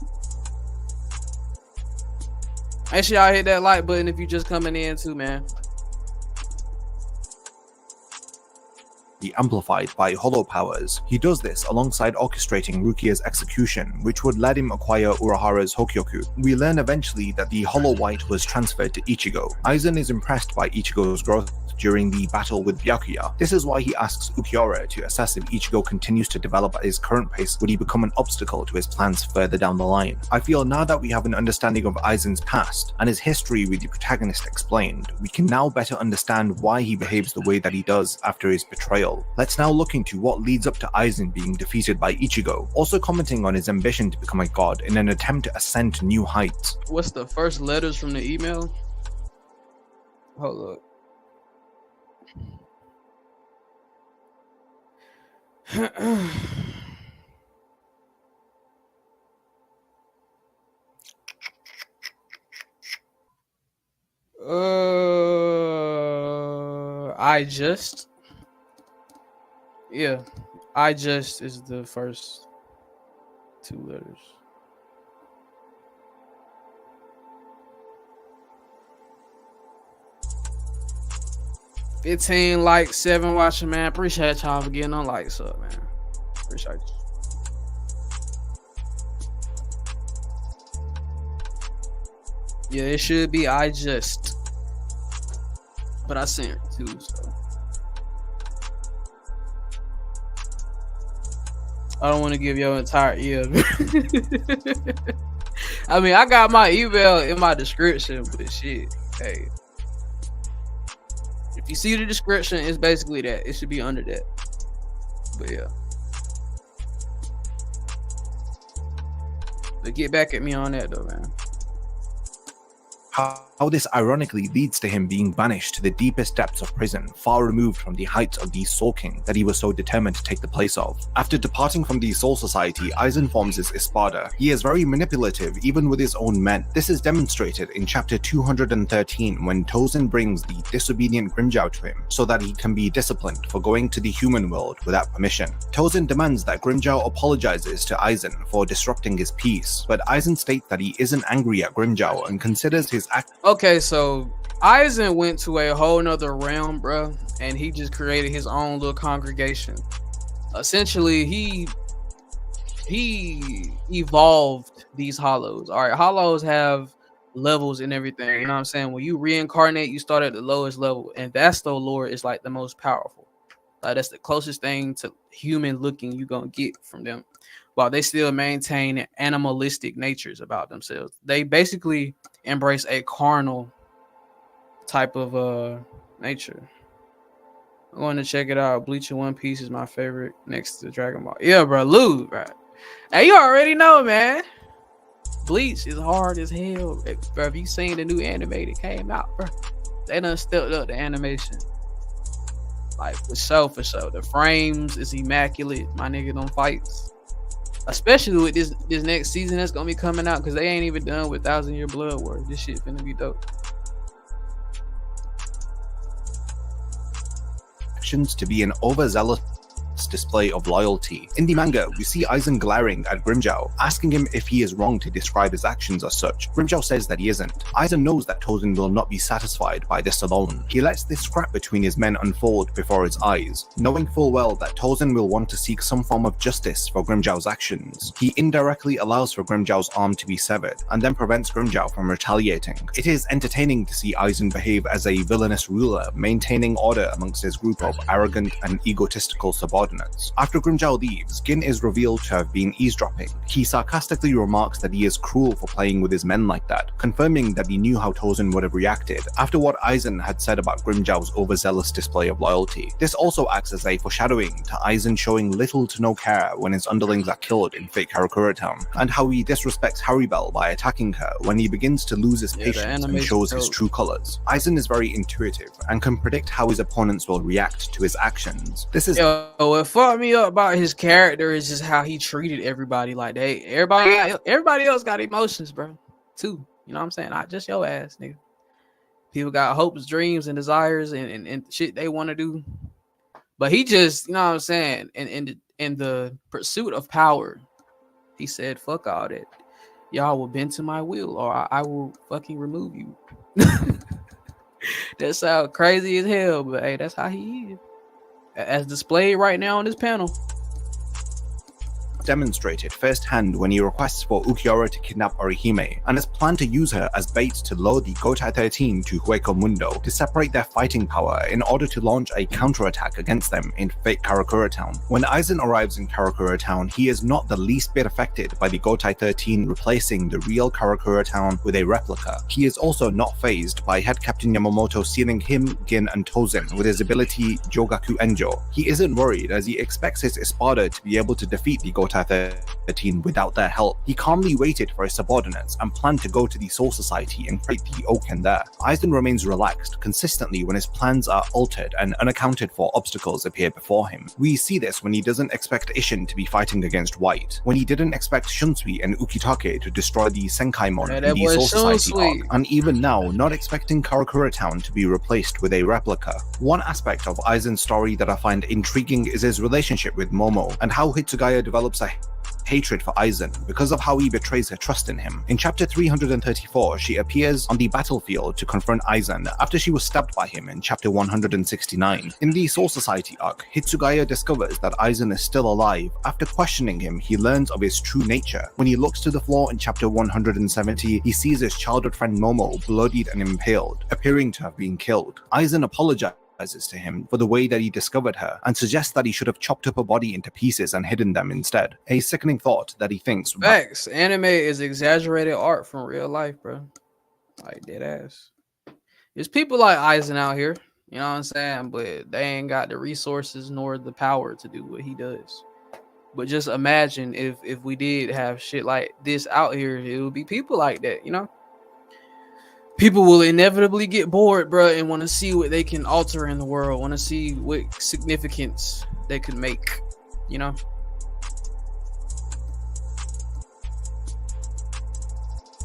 [SPEAKER 3] Make sure y'all hit that like button if you just coming in too, man.
[SPEAKER 4] Amplified by hollow powers. He does this alongside orchestrating Rukia's execution, which would let him acquire Urahara's Hokyoku. We learn eventually that the hollow white was transferred to Ichigo. Aizen is impressed by Ichigo's growth during the battle with Byakuya. This is why he asks Ukiura to assess if Ichigo continues to develop at his current pace, would he become an obstacle to his plans further down the line. I feel now that we have an understanding of Aizen's past and his history with the protagonist explained, we can now better understand why he behaves the way that he does after his betrayal. Let's now look into what leads up to Aizen being defeated by Ichigo, also commenting on his ambition to become a god in an attempt to ascend to new heights.
[SPEAKER 3] What's the first letters from the email? Hold up. I just is the first 2 letters. $15 likes, 7 watching, man. Appreciate y'all for getting on likes up, man. Appreciate you. Yeah, it should be I just. But I sent it too, so I don't want to give your entire ear. I mean, I got my email in my description, but shit, hey. If you see the description, it's basically that. It should be under that. But yeah. But get back at me on that though, man.
[SPEAKER 4] How this ironically leads to him being banished to the deepest depths of prison, far removed from the heights of the Soul King that he was so determined to take the place of. After departing from the Soul Society, AIZEN forms his Espada. He is very manipulative, even with his own men. This is demonstrated in chapter 213 when Tozen brings the disobedient Grimmjow to him, so that he can be disciplined for going to the human world without permission. Tozen demands that Grimmjow apologizes to AIZEN for disrupting his peace, but AIZEN states that he isn't angry at Grimmjow and considers his act.
[SPEAKER 3] Okay, so AIZEN went to a whole nother realm, bro, and he just created his own little congregation. Essentially, he evolved these hollows. All right, hollows have levels and everything. You know what I'm saying? When you reincarnate, you start at the lowest level, and Vasto Lord is like the most powerful. That's the closest thing to human looking you're gonna get from them, while they still maintain animalistic natures about themselves. They basically embrace a carnal type of nature. I'm going to check it out. Bleach in One Piece is my favorite next to Dragon Ball. Yeah, bro, Lou, right? Hey, you already know, man. Bleach is hard as hell, bro. If you seen the new anime that came out, bro, they done stepped up the animation. Like, for sure. The frames is immaculate, my nigga, them fights. Especially with this next season that's gonna be coming out, because they ain't even done with 1,000 Year Blood War. This shit finna be dope.
[SPEAKER 4] To be an overzealous display of loyalty. In the manga, we see AIZEN glaring at Grimmjow, asking him if he is wrong to describe his actions as such. Grimmjow says that he isn't. AIZEN knows that Tozen will not be satisfied by this alone. He lets this scrap between his men unfold before his eyes, knowing full well that Tozen will want to seek some form of justice for Grimmjow's actions. He indirectly allows for Grimmjow's arm to be severed, and then prevents Grimmjow from retaliating. It is entertaining to see AIZEN behave as a villainous ruler, maintaining order amongst his group of arrogant and egotistical subordinates. After Grimmjow leaves, Gin is revealed to have been eavesdropping. He sarcastically remarks that he is cruel for playing with his men like that, confirming that he knew how Tozen would have reacted after what AIZEN had said about Grimmjow's overzealous display of loyalty. This also acts as a foreshadowing to AIZEN showing little to no care when his underlings are killed in fake Karakura Town, and how he disrespects Haribel by attacking her when he begins to lose his patience and shows his true colors. AIZEN is very intuitive and can predict how his opponents will react to his actions. This is
[SPEAKER 3] what fucked me up about his character is just how he treated everybody. Like everybody else got emotions, bro, too. You know what I'm saying? Not just your ass, nigga. People got hopes, dreams, and desires and shit they want to do. But he just, you know what I'm saying, in the pursuit of power, he said, fuck all that. Y'all will bend to my will, or I will fucking remove you. That sounds crazy as hell, but hey, that's how he is. As displayed right now on this panel.
[SPEAKER 4] Demonstrated firsthand when he requests for Ukiura to kidnap Orihime, and has planned to use her as bait to lure the Gotai 13 to Hueco Mundo to separate their fighting power in order to launch a counterattack against them in fake Karakura Town. When AIZEN arrives in Karakura Town, he is not the least bit affected by the Gotai 13 replacing the real Karakura Town with a replica. He is also not fazed by Head Captain Yamamoto sealing him, Gin, and Tozen with his ability Jogaku Enjo. He isn't worried, as he expects his Espada to be able to defeat the Gotai 13 without their help. He calmly waited for his subordinates and planned to go to the Soul Society and create the Oken there. AIZEN remains relaxed consistently when his plans are altered and unaccounted for obstacles appear before him. We see this when he doesn't expect Isshin to be fighting against White, when he didn't expect Shunsui and Ukitake to destroy the Senkaimon in the Soul Society arc, and even now not expecting Karakura Town to be replaced with a replica. One aspect of Aizen's story that I find intriguing is his relationship with Momo, and how Hitsugaya develops a hatred for AIZEN because of how he betrays her trust in him. In chapter 334, she appears on the battlefield to confront AIZEN after she was stabbed by him in chapter 169. In the Soul Society arc, Hitsugaya discovers that AIZEN is still alive. After questioning him, he learns of his true nature. When he looks to the floor in chapter 170, he sees his childhood friend Momo bloodied and impaled, appearing to have been killed. AIZEN apologizes to him for the way that he discovered her and suggests that he should have chopped up her body into pieces and hidden them instead. A sickening thought that he thinks.
[SPEAKER 3] Facts. Anime is exaggerated art from real life, bro. Like dead ass. There's people like AIZEN out here, you know what I'm saying? But they ain't got the resources nor the power to do what he does. But just imagine if we did have shit like this out here, it would be people like that, you know? People will inevitably get bored, bro, and want to see what they can alter in the world, want to see what significance they could make, you know?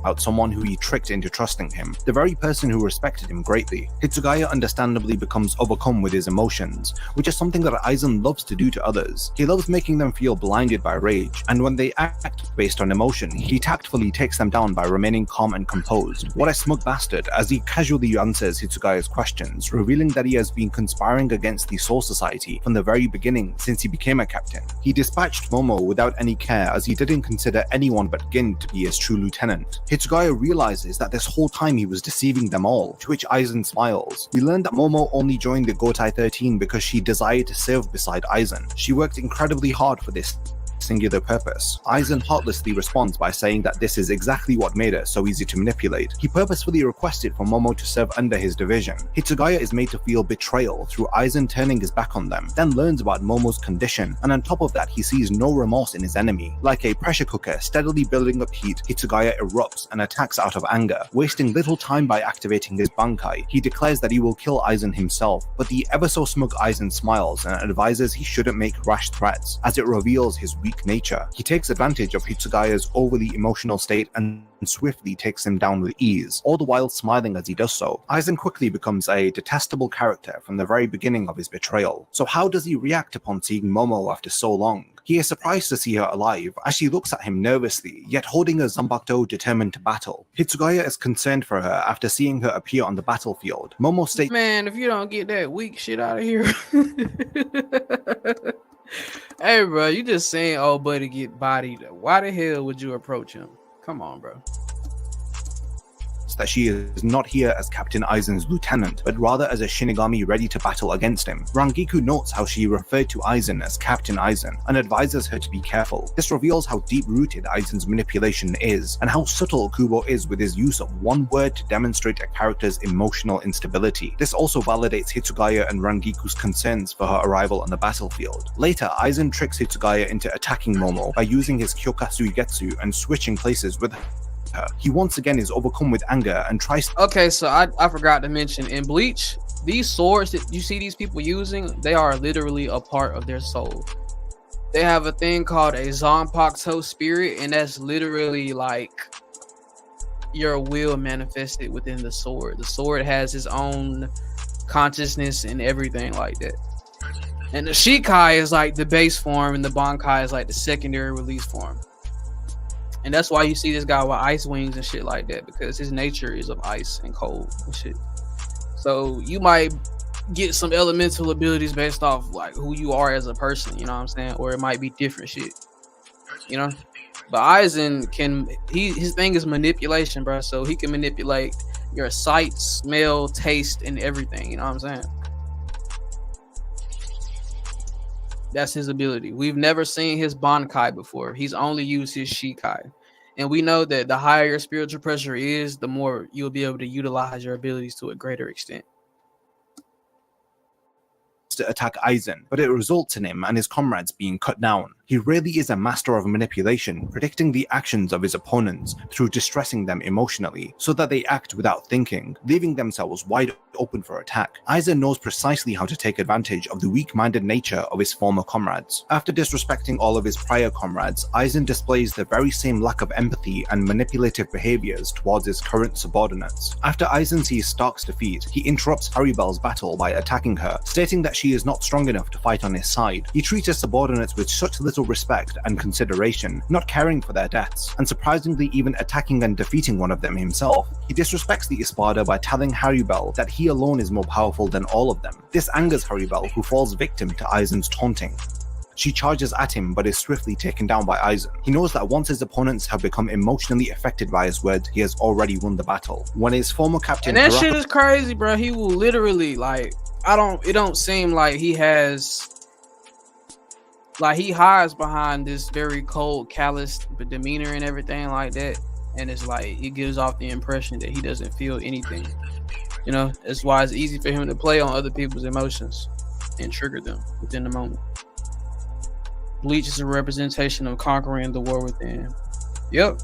[SPEAKER 4] About someone who he tricked into trusting him, the very person who respected him greatly. Hitsugaya understandably becomes overcome with his emotions, which is something that AIZEN loves to do to others. He loves making them feel blinded by rage, and when they act based on emotion, he tactfully takes them down by remaining calm and composed. What a smug bastard, as he casually answers Hitsugaya's questions, revealing that he has been conspiring against the Soul Society from the very beginning since he became a captain. He dispatched Momo without any care, as he didn't consider anyone but Gin to be his true lieutenant. Hitsugaya realizes that this whole time he was deceiving them all, to which AIZEN smiles. We learn that Momo only joined the Gotai 13 because she desired to serve beside AIZEN. She worked incredibly hard for this singular purpose. AIZEN heartlessly responds by saying that this is exactly what made her so easy to manipulate. He purposefully requested for Momo to serve under his division. Hitsugaya is made to feel betrayal through AIZEN turning his back on them, then learns about Momo's condition, and on top of that he sees no remorse in his enemy. Like a pressure cooker steadily building up heat, Hitsugaya erupts and attacks out of anger. Wasting little time by activating his Bankai, he declares that he will kill AIZEN himself, but the ever so smug AIZEN smiles and advises he shouldn't make rash threats, as it reveals his weak nature. He takes advantage of Hitsugaya's overly emotional state and swiftly takes him down with ease, all the while smiling as he does so. AIZEN quickly becomes a detestable character from the very beginning of his betrayal. So how does he react upon seeing Momo after so long? He is surprised to see her alive, as she looks at him nervously, yet holding a Zanbakuto determined to battle. Hitsugaya is concerned for her after seeing her appear on the battlefield. Momo states,
[SPEAKER 3] "Man, if you don't get that weak shit out of here." Hey, bro, you just saying, "Oh, buddy, get bodied." Why the hell would you approach him? Come on, bro.
[SPEAKER 4] that she is not here as Captain AIZEN's lieutenant, but rather as a Shinigami ready to battle against him. Rangiku notes how she referred to AIZEN as Captain AIZEN and advises her to be careful. This reveals how deep-rooted AIZEN's manipulation is, and how subtle Kubo is with his use of one word to demonstrate a character's emotional instability. This also validates Hitsugaya and Rangiku's concerns for her arrival on the battlefield. Later, AIZEN tricks Hitsugaya into attacking Momo by using his Kyokatsu Getsu and switching places with her. He once again is overcome with anger and tries.
[SPEAKER 3] Okay, so I forgot to mention, in Bleach, these swords that you see these people using, they are literally a part of their soul. They have a thing called a Zanpakuto spirit, and that's literally like your will manifested within the sword. The sword has its own consciousness and everything like that. And the Shikai is like the base form, and the Bankai is like the secondary release form. And that's why you see this guy with ice wings and shit like that, because his nature is of ice and cold and shit. So you might get some elemental abilities based off like who you are as a person, you know what I'm saying? Or it might be different shit, you know? But AIZEN can, his thing is manipulation, bro. So he can manipulate your sight, smell, taste, and everything, you know what I'm saying? That's his ability. We've never seen his Bankai before. He's only used his Shikai. And we know that the higher your spiritual pressure is, the more you'll be able to utilize your abilities to a greater extent.
[SPEAKER 4] To attack AIZEN, but it results in him and his comrades being cut down. He really is a master of manipulation, predicting the actions of his opponents through distressing them emotionally, so that they act without thinking, leaving themselves wide open for attack. AIZEN knows precisely how to take advantage of the weak-minded nature of his former comrades. After disrespecting all of his prior comrades, AIZEN displays the very same lack of empathy and manipulative behaviors towards his current subordinates. After AIZEN sees Stark's defeat, he interrupts Haribel's battle by attacking her, stating that she is not strong enough to fight on his side. He treats his subordinates with such little universal respect and consideration, not caring for their deaths, and surprisingly even attacking and defeating one of them himself. He disrespects the Espada by telling Haribel that he alone is more powerful than all of them. This angers Haribel, who falls victim to Aizen's taunting. She charges at him but is swiftly taken down by Aizen. He knows that once his opponents have become emotionally affected by his words, he has already won the battle. When his former captain...
[SPEAKER 3] And that shit is crazy, bro. He will literally, like, it don't seem like he has... Like, he hides behind this very cold, callous demeanor and everything like that. And it's like, it gives off the impression that he doesn't feel anything. You know, that's why it's easy for him to play on other people's emotions and trigger them within the moment. Bleach is a representation of conquering the war within. Yep.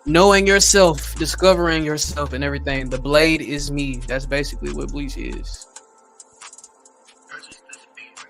[SPEAKER 3] Knowing yourself, discovering yourself and everything. The blade is me. That's basically what Bleach is.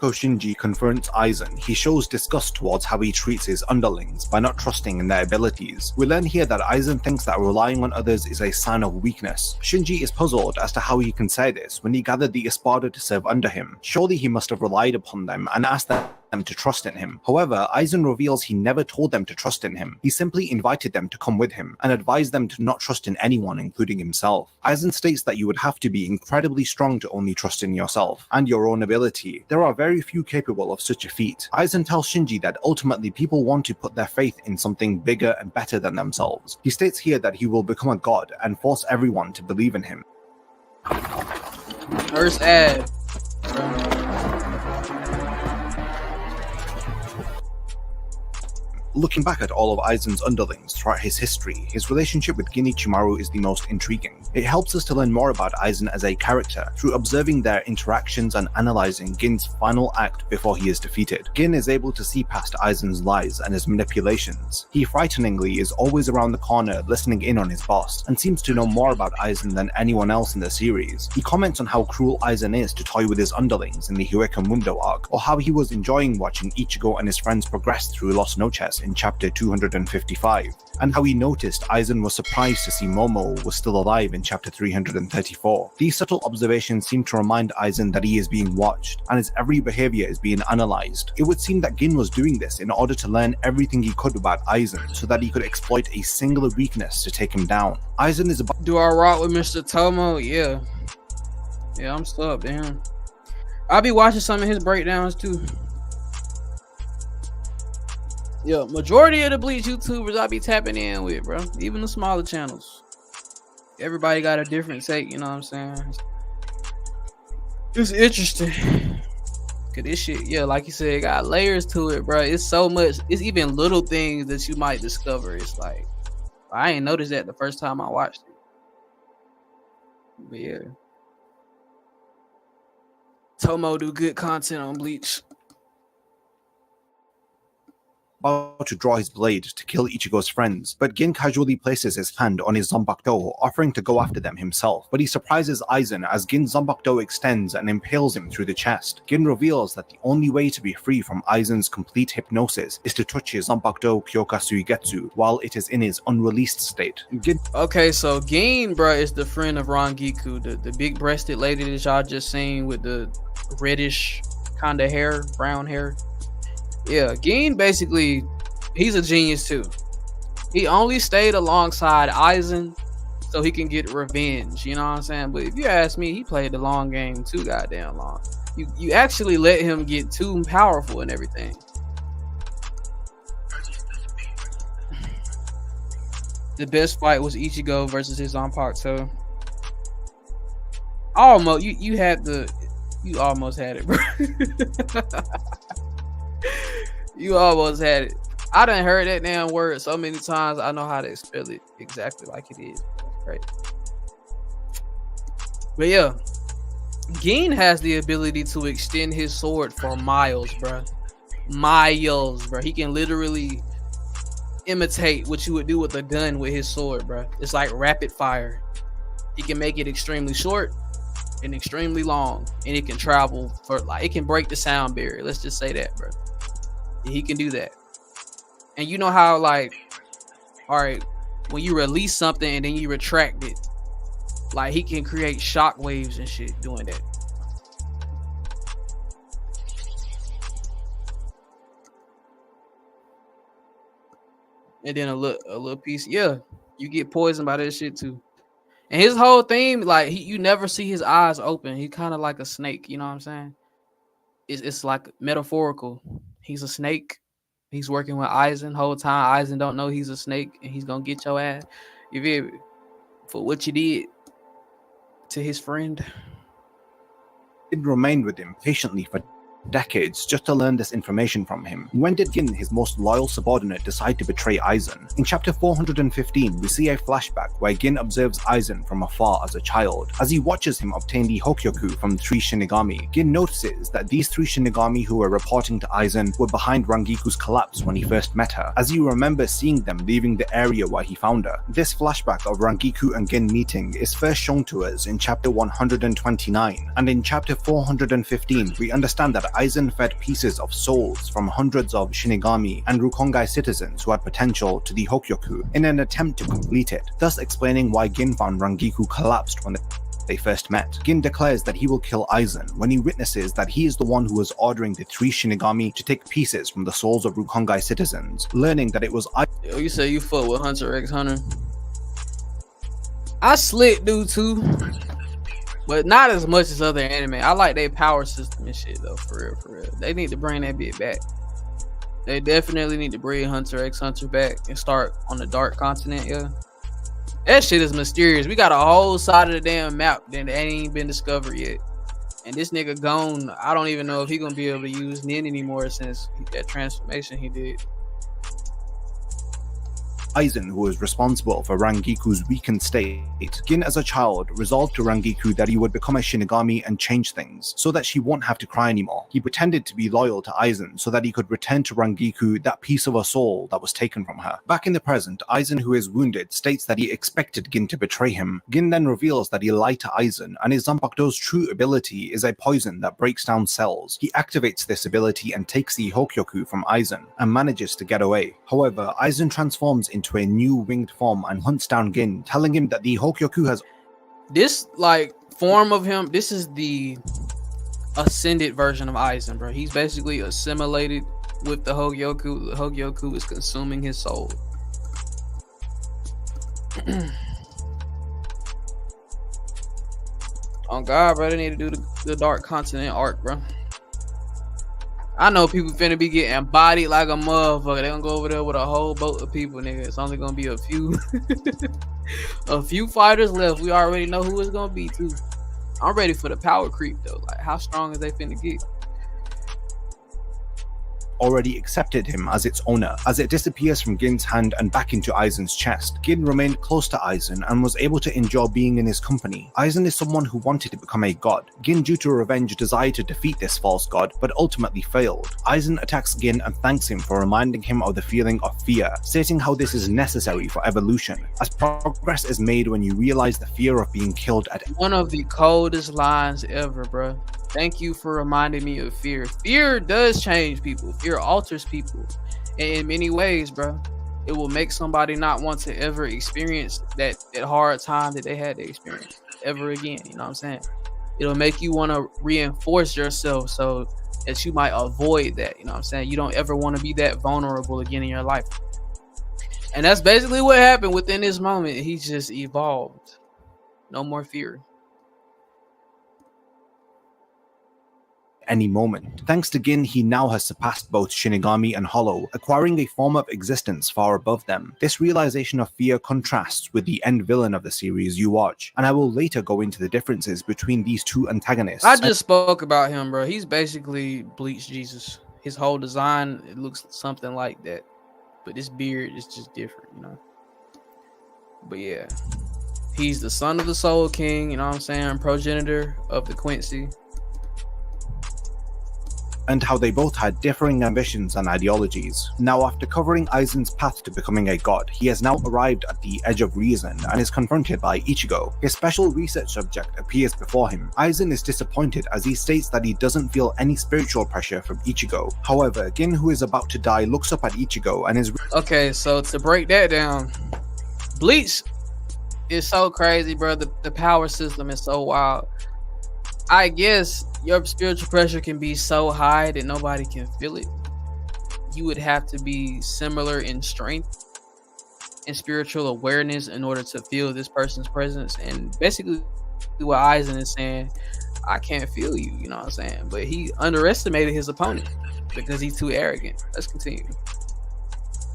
[SPEAKER 4] Shinji confronts Aizen. He shows disgust towards how he treats his underlings by not trusting in their abilities. We learn here that Aizen thinks that relying on others is a sign of weakness. Shinji is puzzled as to how he can say this when he gathered the Espada to serve under him. Surely he must have relied upon them and asked them to trust in him. However, Aizen reveals he never told them to trust in him. He simply invited them to come with him and advised them to not trust in anyone, including himself. Aizen states that you would have to be incredibly strong to only trust in yourself and your own ability. There are very few capable of such a feat. Aizen tells Shinji that ultimately people want to put their faith in something bigger and better than themselves. He states here that he will become a god and force everyone to believe in him.
[SPEAKER 3] First ad.
[SPEAKER 4] Looking back at all of Aizen's underlings throughout his history, his relationship with Gin Ichimaru is the most intriguing. It helps us to learn more about Aizen as a character through observing their interactions and analyzing Gin's final act before he is defeated. Gin is able to see past Aizen's lies and his manipulations. He frighteningly is always around the corner listening in on his boss, and seems to know more about Aizen than anyone else in the series. He comments on how cruel Aizen is to toy with his underlings in the Hueca Mundo arc, or how he was enjoying watching Ichigo and his friends progress through Los Noches in chapter 255, and how he noticed Aizen was surprised to see Momo was still alive in chapter 334. These subtle observations seem to remind Aizen that he is being watched, and his every behavior is being analyzed. It would seem that Gin was doing this in order to learn everything he could about Aizen, so that he could exploit a singular weakness to take him down. Aizen is about—
[SPEAKER 3] Do I rock with Mr. Tomo? Yeah. Yeah, I'm stuck, damn. I'll be watching some of his breakdowns too. Yeah, majority of the Bleach YouTubers I be tapping in with, bro. Even the smaller channels. Everybody got a different take, you know what I'm saying? It's interesting. Cause this shit, yeah, like you said, it got layers to it, bro. It's so much. It's even little things that you might discover. It's like, I ain't noticed that the first time I watched it. But yeah. Tomo do good content on Bleach.
[SPEAKER 4] to draw his blade to kill Ichigo's friends, but Gin casually places his hand on his Zanbakudo, offering to go after them himself. But he surprises Aizen as Gin's Zanbakudo extends and impales him through the chest. Gin reveals that the only way to be free from Aizen's complete hypnosis is to touch his Zanbakudo Kyoka Suigetsu while it is in his unreleased state.
[SPEAKER 3] Okay, so Gin, bro, is the friend of Rangiku, the big-breasted lady that y'all just seen with the reddish kind of hair, brown hair. Yeah, Gin basically, he's a genius too. He only stayed alongside Aizen so he can get revenge, you know what I'm saying? But if you ask me, he played the long game too goddamn long. You actually let him get too powerful and everything. The best fight was Ichigo versus his Zanpakuto. Almost, you almost had it, bro. You almost had it. I done heard that damn word so many times. I know how to spell it exactly like it is. Right. But yeah, Gin has the ability to extend his sword for miles, bro. Miles, bro. He can literally imitate what you would do with a gun with his sword, bro. It's like rapid fire. He can make it extremely short and extremely long, and it can travel for, like, it can break the sound barrier. Let's just say that, bro. He can do that. And you know how, like, all right, when you release something and then you retract it, like, he can create shock waves and shit doing that. and then a little piece. Yeah, you get poisoned by that shit too. And his whole theme, like you never see his eyes open. He kind of like a snake. You know what I'm saying? It's like metaphorical. He's a snake. He's working with Aizen whole time. Aizen don't know he's a snake, and he's gonna get your ass. You feel me? For what you did to his friend.
[SPEAKER 4] Gin remained with him patiently for decades just to learn this information from him. When did Gin, his most loyal subordinate, decide to betray Aizen? In chapter 415, we see a flashback where Gin observes Aizen from afar as a child. As he watches him obtain the Hokyoku from 3 Shinigami, Gin notices that these 3 Shinigami who were reporting to Aizen were behind Rangiku's collapse when he first met her, as you remember seeing them leaving the area where he found her. This flashback of Rangiku and Gin meeting is first shown to us in chapter 129, and in chapter 415 we understand that Aizen fed pieces of souls from hundreds of Shinigami and Rukongai citizens who had potential to the Hokyoku in an attempt to complete it, thus explaining why Gin found Rangiku collapsed when they first met. Gin declares that he will kill Aizen when he witnesses that he is the one who was ordering the 3 Shinigami to take pieces from the souls of Rukongai citizens, learning that it was
[SPEAKER 3] Yo, you say you fuck with Hunter x Hunter. I slick dude too. But not as much as other anime. I like their power system and shit though, for real. They need to bring that bit back. They definitely need to bring Hunter x Hunter back and start on the Dark Continent, yeah. That shit is mysterious. We got a whole side of the damn map that ain't even been discovered yet. And this nigga gone. I don't even know if he gonna be able to use Nin anymore since that transformation he did.
[SPEAKER 4] Aizen, who was responsible for Rangiku's weakened state. Gin, as a child, resolved to Rangiku that he would become a Shinigami and change things, so that she won't have to cry anymore. He pretended to be loyal to Aizen so that he could return to Rangiku that piece of a soul that was taken from her. Back in the present, Aizen, who is wounded, states that he expected Gin to betray him. Gin then reveals that he lied to Aizen, and his Zanpakuto's true ability is a poison that breaks down cells. He activates this ability and takes the Hokyoku from Aizen, and manages to get away. However, Aizen transforms into a new winged form and hunts down Gin, telling him that the Hokyoku has...
[SPEAKER 3] This, like, form of him, this is the ascended version of Aizen, bro. He's basically assimilated with the Hokyoku. The Hokyoku is consuming his soul. Oh God, bro, they need to do the Dark Continent arc, bro. I know people finna be getting bodied like a motherfucker. They gonna go over there with a whole boat of people, nigga. It's only gonna be a few a few fighters left. We already know who it's gonna be too. I'm ready for the power creep though. Like, how strong is they finna get?
[SPEAKER 4] already accepted him as its owner. As it disappears from Gin's hand and back into Aizen's chest, Gin remained close to Aizen and was able to enjoy being in his company. Aizen is someone who wanted to become a god. Gin, due to revenge, desired to defeat this false god, but ultimately failed. Aizen attacks Gin and thanks him for reminding him of the feeling of fear, stating how this is necessary for evolution, as progress is made when you realize the fear of being killed at
[SPEAKER 3] one of the coldest lines ever, bro. Thank you for reminding me of fear. Fear does change people. Fear alters people. And in many ways, bro. It will make somebody not want to ever experience that hard time that they had to experience ever again. You know what I'm saying? It'll make you want to reinforce yourself so that you might avoid that. You know what I'm saying? You don't ever want to be that vulnerable again in your life. And that's basically what happened within this moment. He just evolved. No more fear.
[SPEAKER 4] any moment. Thanks to Gin, he now has surpassed both Shinigami and Hollow, acquiring a form of existence far above them. This realization of fear contrasts with the end villain of the series you watch, and I will later go into the differences between these two antagonists.
[SPEAKER 3] I just spoke about him, bro. He's basically Bleach Jesus. His whole design, it looks something like that, but this beard is just different, you know. But yeah, he's the son of the Soul King, you know what I'm saying, progenitor of the Quincy.
[SPEAKER 4] And how they both had differing ambitions and ideologies. Now, after covering Aizen's path to becoming a god, he has now arrived at the edge of reason and is confronted by Ichigo. His special research subject appears before him. Aizen is disappointed as he states that he doesn't feel any spiritual pressure from Ichigo. However, Gin, who is about to die, looks up at Ichigo and is...
[SPEAKER 3] Okay, so to break that down, Bleach is so crazy, bro. The power system is so wild. I guess your spiritual pressure can be so high that nobody can feel it. You would have to be similar in strength and spiritual awareness in order to feel this person's presence. And basically what Aizen is saying, I can't feel you, you know what I'm saying? But he underestimated his opponent because he's too arrogant. Let's continue.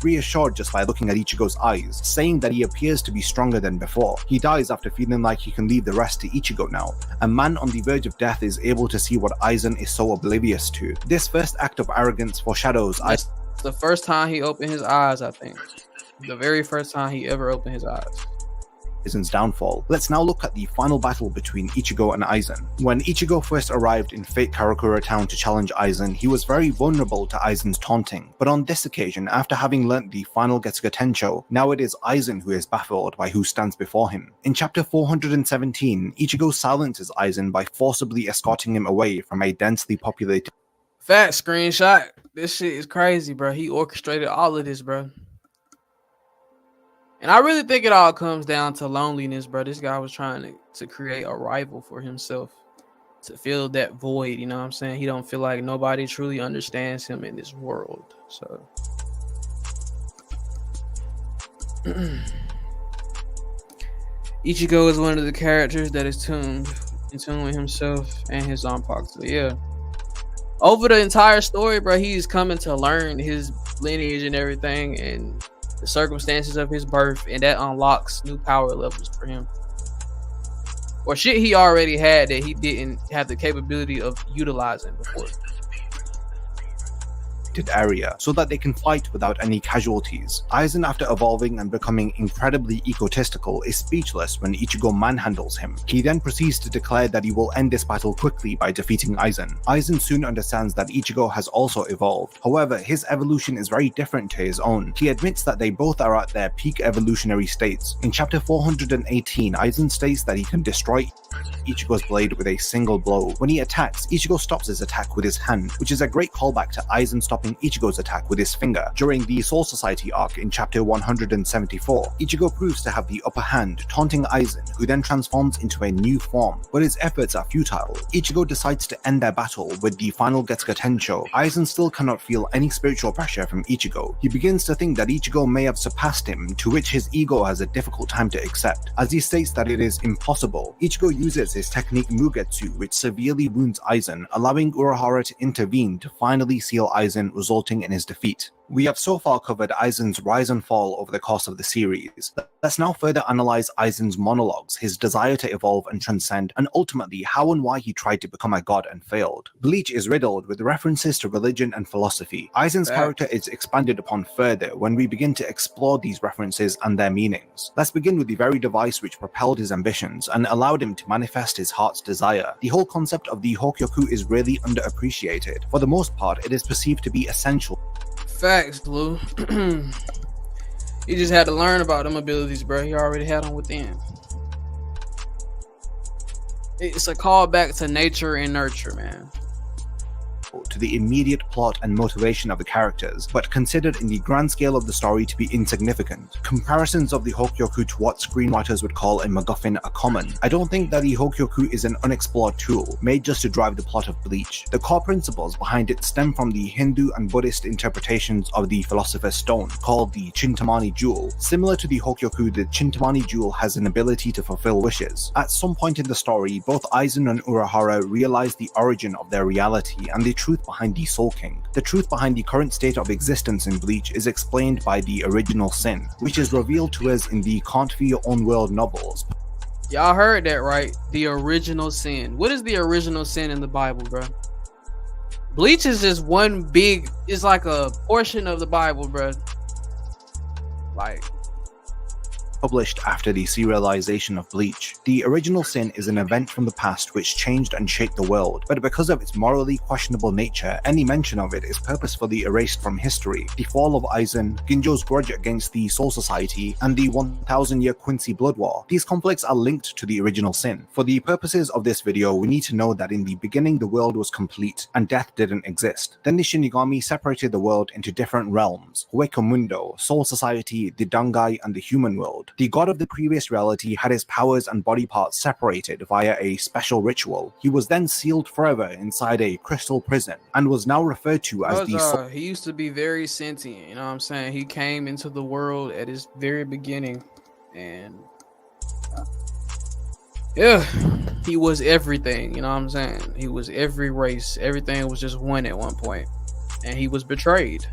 [SPEAKER 4] Reassured just by looking at Ichigo's eyes, saying that he appears to be stronger than before. He dies after feeling like he can leave the rest to Ichigo now. A man on the verge of death is able to see what Aizen is so oblivious to. This first act of arrogance foreshadows
[SPEAKER 3] That's the first time he opened his eyes, I think. The very first time he ever opened his eyes.
[SPEAKER 4] Aizen's downfall. Let's now look at the final battle between Ichigo and Aizen. When Ichigo first arrived in Fate Karakura town to challenge Aizen, he was very vulnerable to Aizen's taunting. But on this occasion, after having learnt the final Getsuga Tensho, now it is Aizen who is baffled by who stands before him. In chapter 417, Ichigo silences Aizen by forcibly escorting him away from a densely populated...
[SPEAKER 3] Fat screenshot. This shit is crazy, bro. He orchestrated all of this, bro. And I really think it all comes down to loneliness, bro. This guy was trying to create a rival for himself, to fill that void, you know what I'm saying? He don't feel like nobody truly understands him in this world. So Ichigo is one of the characters that is in tune with himself and his Zanpakuto. So yeah. Over the entire story, bro, he's coming to learn his lineage and everything and the circumstances of his birth, and that unlocks new power levels for him, or shit he already had that he didn't have the capability of utilizing before.
[SPEAKER 4] area so that they can fight without any casualties. Aizen, after evolving and becoming incredibly egotistical, is speechless when Ichigo manhandles him. He then proceeds to declare that he will end this battle quickly by defeating Aizen. Aizen soon understands that Ichigo has also evolved. However, his evolution is very different to his own. He admits that they both are at their peak evolutionary states. In chapter 418, Aizen states that he can destroy Ichigo's blade with a single blow. When he attacks, Ichigo stops his attack with his hand, which is a great callback to Aizen stopping Ichigo's attack with his finger during the Soul Society arc in chapter 174. Ichigo proves to have the upper hand, taunting Aizen, who then transforms into a new form, but his efforts are futile. Ichigo decides to end their battle with the final Getsuga Tensho. Aizen still cannot feel any spiritual pressure from Ichigo. He begins to think that Ichigo may have surpassed him, to which his ego has a difficult time to accept, as he states that it is impossible. Ichigo uses his technique Mugetsu, which severely wounds Aizen, allowing Urahara to intervene to finally seal Aizen, resulting in his defeat. We have so far covered Aizen's rise and fall over the course of the series. Let's now further analyze Aizen's monologues, his desire to evolve and transcend, and ultimately how and why he tried to become a god and failed. Bleach is riddled with references to religion and philosophy. Aizen's character is expanded upon further when we begin to explore these references and their meanings. Let's begin with the very device which propelled his ambitions and allowed him to manifest his heart's desire. The whole concept of the Hokyoku is really underappreciated. For the most part, it is perceived to be essential.
[SPEAKER 3] Facts, Blue. He just had to learn about them abilities, bro. He already had them within. It's a callback to nature and nurture, man.
[SPEAKER 4] To the immediate plot and motivation of the characters, but considered in the grand scale of the story to be insignificant. Comparisons of the Hokyoku to what screenwriters would call a MacGuffin are common. I don't think that the Hokyoku is an unexplored tool, made just to drive the plot of Bleach. The core principles behind it stem from the Hindu and Buddhist interpretations of the Philosopher's Stone, called the Chintamani Jewel. Similar to the Hokyoku, the Chintamani Jewel has an ability to fulfill wishes. At some point in the story, both Aizen and Urahara realize the origin of their reality and the truth behind the Soul King. The truth behind the current state of existence in Bleach is explained by the original sin, which is revealed to us in the Can't Be Your Own World novels.
[SPEAKER 3] Y'all heard that right? The original sin. What is the original sin in the Bible, bro? Bleach is just one big, it's like a portion of the Bible, bro. Like,
[SPEAKER 4] Published after the serialization of Bleach. The original sin is an event from the past which changed and shaped the world, but because of its morally questionable nature, any mention of it is purposefully erased from history. The fall of Aizen, Ginjo's grudge against the Soul Society, and the 1000-year Quincy Blood War. These conflicts are linked to the original sin. For the purposes of this video, we need to know that in the beginning the world was complete, and death didn't exist. Then the Shinigami separated the world into different realms: Hueco Mundo, Soul Society, the Dangai, and the human world. The god of the previous reality had his powers and body parts separated via a special ritual. He was then sealed forever inside a crystal prison and was now referred to as the
[SPEAKER 3] he used to be very sentient, you know what I'm saying? He came into the world at his very beginning, and yeah, he was everything, you know what I'm saying? He was every race. Everything was just one at one point, and he was betrayed.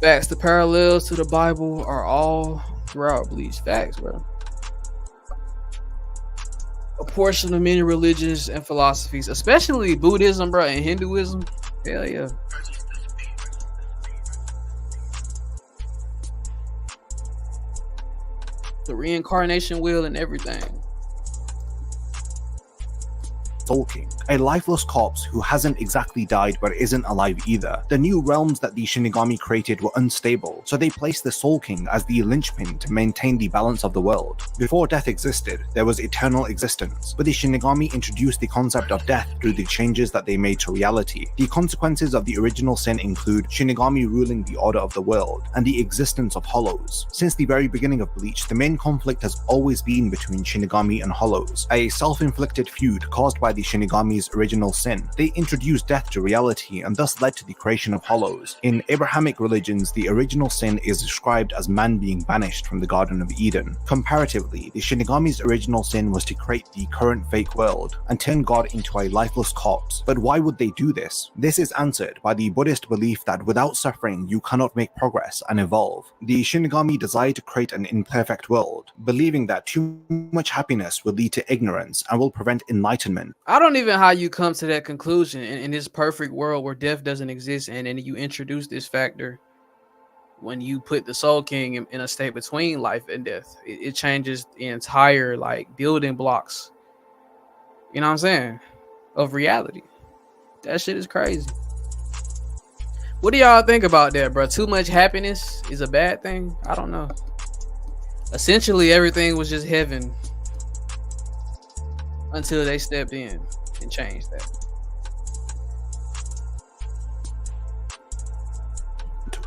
[SPEAKER 3] Facts. The parallels to the Bible are all throughout Bleach. Facts, bro. A portion of many religions and philosophies, especially Buddhism, bro, and Hinduism. Hell yeah. The reincarnation wheel and everything.
[SPEAKER 4] Soul King, a lifeless corpse who hasn't exactly died but isn't alive either. The new realms that the Shinigami created were unstable, so they placed the Soul King as the linchpin to maintain the balance of the world. Before death existed, there was eternal existence, but the Shinigami introduced the concept of death through the changes that they made to reality. The consequences of the original sin include Shinigami ruling the order of the world, and the existence of Hollows. Since the very beginning of Bleach, the main conflict has always been between Shinigami and Hollows, a self-inflicted feud caused by the Shinigami's original sin. They introduced death to reality and thus led to the creation of Hollows. In Abrahamic religions, the original sin is described as man being banished from the Garden of Eden. Comparatively, the Shinigami's original sin was to create the current fake world and turn God into a lifeless corpse. But why would they do this? This is answered by the Buddhist belief that without suffering, you cannot make progress and evolve. The Shinigami desire to create an imperfect world, believing that too much happiness will lead to ignorance and will prevent enlightenment.
[SPEAKER 3] I don't even how you come to that conclusion in this perfect world where death doesn't exist, and then you introduce this factor when you put the Soul King in a state between life and death. It changes the entire like building blocks, you know what I'm saying, of reality. That shit is crazy. What do y'all think about that, bro? Too much happiness is a bad thing? I don't know. Essentially everything was just heaven until they stepped in and changed that.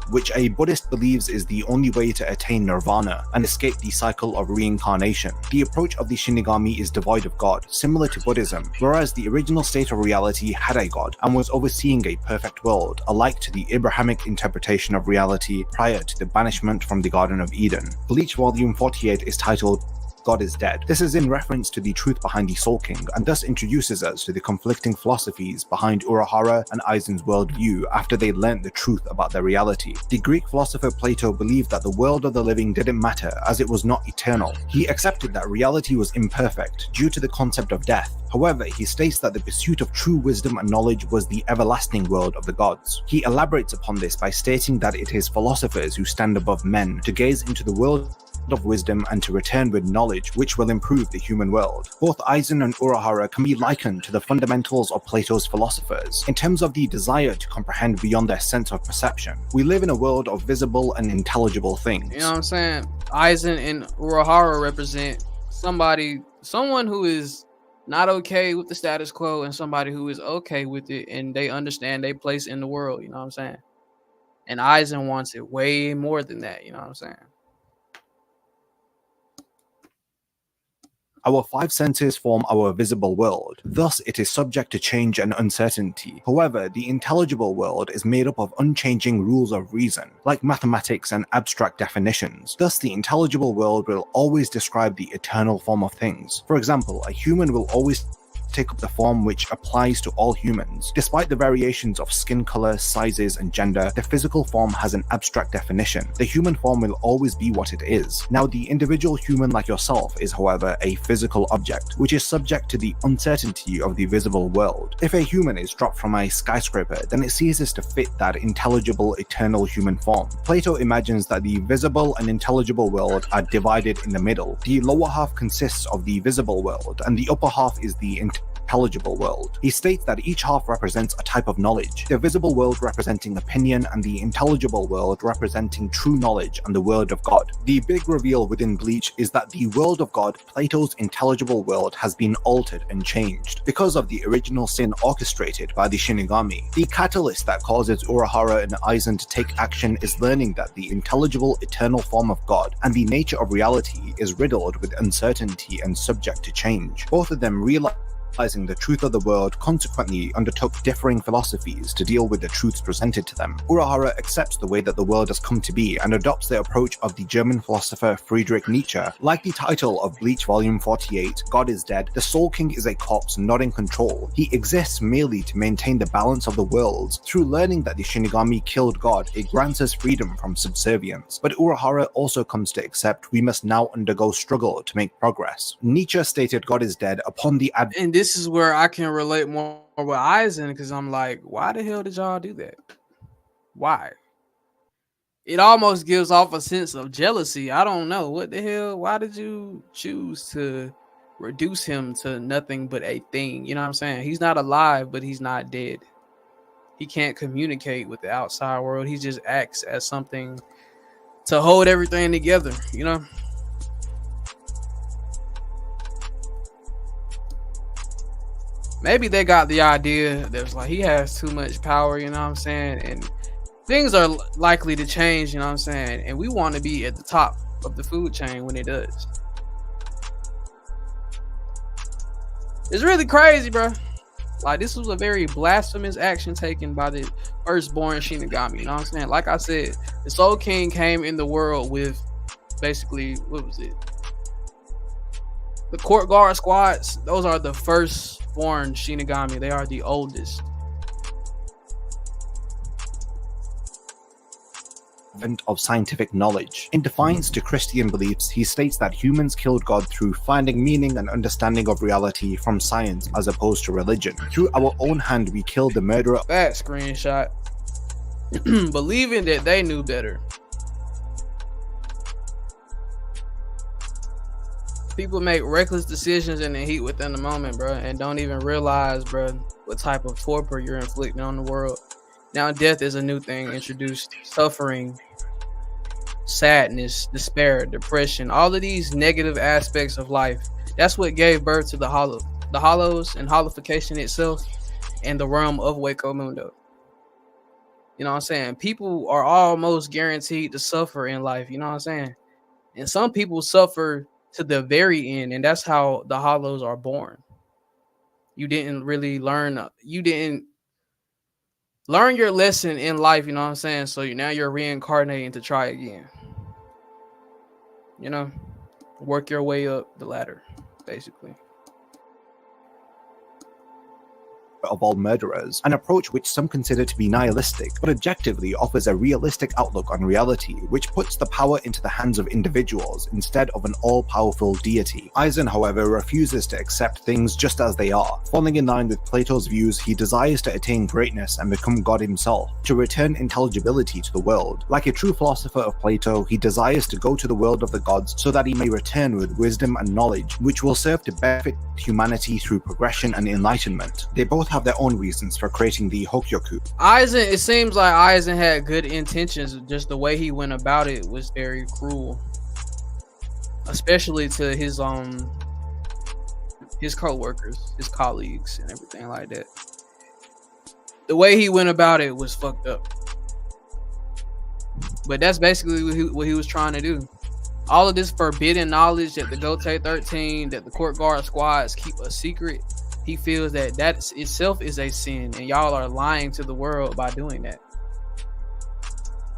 [SPEAKER 4] Which a Buddhist believes is the only way to attain nirvana and escape the cycle of reincarnation. The approach of the Shinigami is devoid of God, similar to Buddhism, whereas the original state of reality had a god and was overseeing a perfect world, alike to the Abrahamic interpretation of reality prior to the banishment from the Garden of Eden. Bleach Volume 48 is titled God is Dead. This is in reference to the truth behind the Soul King, and thus introduces us to the conflicting philosophies behind Urahara and Aizen's worldview after they learnt the truth about their reality. The Greek philosopher Plato believed that the world of the living didn't matter as it was not eternal. He accepted that reality was imperfect due to the concept of death. However, he states that the pursuit of true wisdom and knowledge was the everlasting world of the gods. He elaborates upon this by stating that it is philosophers who stand above men to gaze into the world of wisdom and to return with knowledge which will improve the human world. Both Aizen and Urahara can be likened to the fundamentals of Plato's philosophers in terms of the desire to comprehend beyond their sense of perception. We live in a world of visible and intelligible things.
[SPEAKER 3] You know what I'm saying? Aizen and Urahara represent someone who is not okay with the status quo and somebody who is okay with it, and they understand their place in the world, you know what I'm saying? And Aizen wants it way more than that, you know what I'm saying?
[SPEAKER 4] Our five senses form our visible world, thus it is subject to change and uncertainty. However, the intelligible world is made up of unchanging rules of reason, like mathematics and abstract definitions. Thus, the intelligible world will always describe the eternal form of things. For example, a human will always take up the form which applies to all humans. Despite the variations of skin color, sizes, and gender, the physical form has an abstract definition. The human form will always be what it is. Now, the individual human like yourself is, however, a physical object, which is subject to the uncertainty of the visible world. If a human is dropped from a skyscraper, then it ceases to fit that intelligible, eternal human form. Plato imagines that the visible and intelligible world are divided in the middle. The lower half consists of the visible world, and the upper half is the intelligible world. He states that each half represents a type of knowledge, the visible world representing opinion and the intelligible world representing true knowledge and the word of God. The big reveal within Bleach is that the world of God, Plato's intelligible world, has been altered and changed because of the original sin orchestrated by the Shinigami. The catalyst that causes Urahara and Aizen to take action is learning that the intelligible eternal form of God and the nature of reality is riddled with uncertainty and subject to change. Both of them realizing the truth of the world consequently undertook differing philosophies to deal with the truths presented to them. Urahara accepts the way that the world has come to be and adopts the approach of the German philosopher Friedrich Nietzsche. Like the title of Bleach Volume 48, God is dead, the Soul King is a corpse not in control. He exists merely to maintain the balance of the worlds. Through learning that the Shinigami killed God, it grants us freedom from subservience. But Urahara also comes to accept we must now undergo struggle to make progress. Nietzsche stated God is dead upon the
[SPEAKER 3] And this is where I can relate more with Aizen, because I'm like, why the hell did y'all do that? Why? It almost gives off a sense of jealousy. I don't know. What the hell? Why did you choose to reduce him to nothing but a thing? You know what I'm saying? He's not alive, but he's not dead. He can't communicate with the outside world. He just acts as something to hold everything together, you know? Maybe they got the idea that it's like he has too much power, you know what I'm saying? And things are likely to change, you know what I'm saying? And we want to be at the top of the food chain when it does. It's really crazy, bro. Like, this was a very blasphemous action taken by the firstborn Shinigami, you know what I'm saying? Like I said, the Soul King came in the world with basically, what was it? The court guard squads, those are the firstborn Shinigami. They are the oldest.
[SPEAKER 4] Of scientific knowledge. In defiance to Christian beliefs, he states that humans killed God through finding meaning and understanding of reality from science as opposed to religion. Through our own hand, we killed the murderer.
[SPEAKER 3] That screenshot. Believing that they knew better. People make reckless decisions in the heat within the moment, bro, and don't even realize, bro, what type of torpor you're inflicting on the world. Now, death is a new thing introduced. Suffering, sadness, despair, depression, all of these negative aspects of life. That's what gave birth to the hollows and holification itself and the realm of Hueco Mundo. You know what I'm saying? People are almost guaranteed to suffer in life, you know what I'm saying? And some people suffer to the very end, and that's how the hollows are born. You didn't really learn, you didn't learn your lesson in life, you know what I'm saying? So now you're reincarnating to try again. You know, work your way up the ladder, basically.
[SPEAKER 4] Of all murderers, an approach which some consider to be nihilistic, but objectively offers a realistic outlook on reality, which puts the power into the hands of individuals instead of an all-powerful deity. Aizen, however, refuses to accept things just as they are. Falling in line with Plato's views, he desires to attain greatness and become God himself, to return intelligibility to the world. Like a true philosopher of Plato, he desires to go to the world of the gods so that he may return with wisdom and knowledge, which will serve to benefit humanity through progression and enlightenment. They both have their own reasons for creating the Hokyoku.
[SPEAKER 3] Aizen, it seems like Aizen had good intentions, just the way he went about it was very cruel. Especially to his co-workers, his colleagues, and everything like that. The way he went about it was fucked up. But that's basically what he was trying to do. All of this forbidden knowledge that the Gote 13, that the court guard squads keep a secret, he feels that that itself is a sin, and y'all are lying to the world by doing that.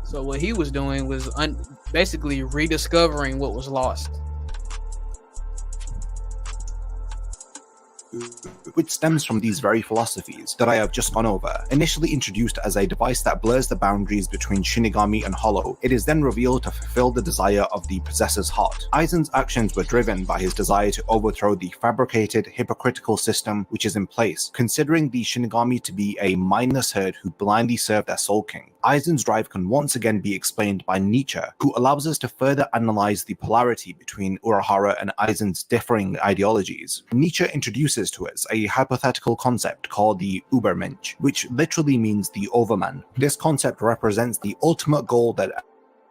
[SPEAKER 3] So what he was doing was basically rediscovering what was lost.
[SPEAKER 4] Which stems from these very philosophies that I have just gone over. Initially introduced as a device that blurs the boundaries between Shinigami and Hollow, it is then revealed to fulfill the desire of the possessor's heart. Aizen's actions were driven by his desire to overthrow the fabricated, hypocritical system which is in place, considering the Shinigami to be a mindless herd who blindly serve their Soul King. Aizen's drive can once again be explained by Nietzsche, who allows us to further analyze the polarity between Urahara and Aizen's differing ideologies. Nietzsche introduces to us a hypothetical concept called the Übermensch, which literally means the overman. This concept represents the ultimate goal that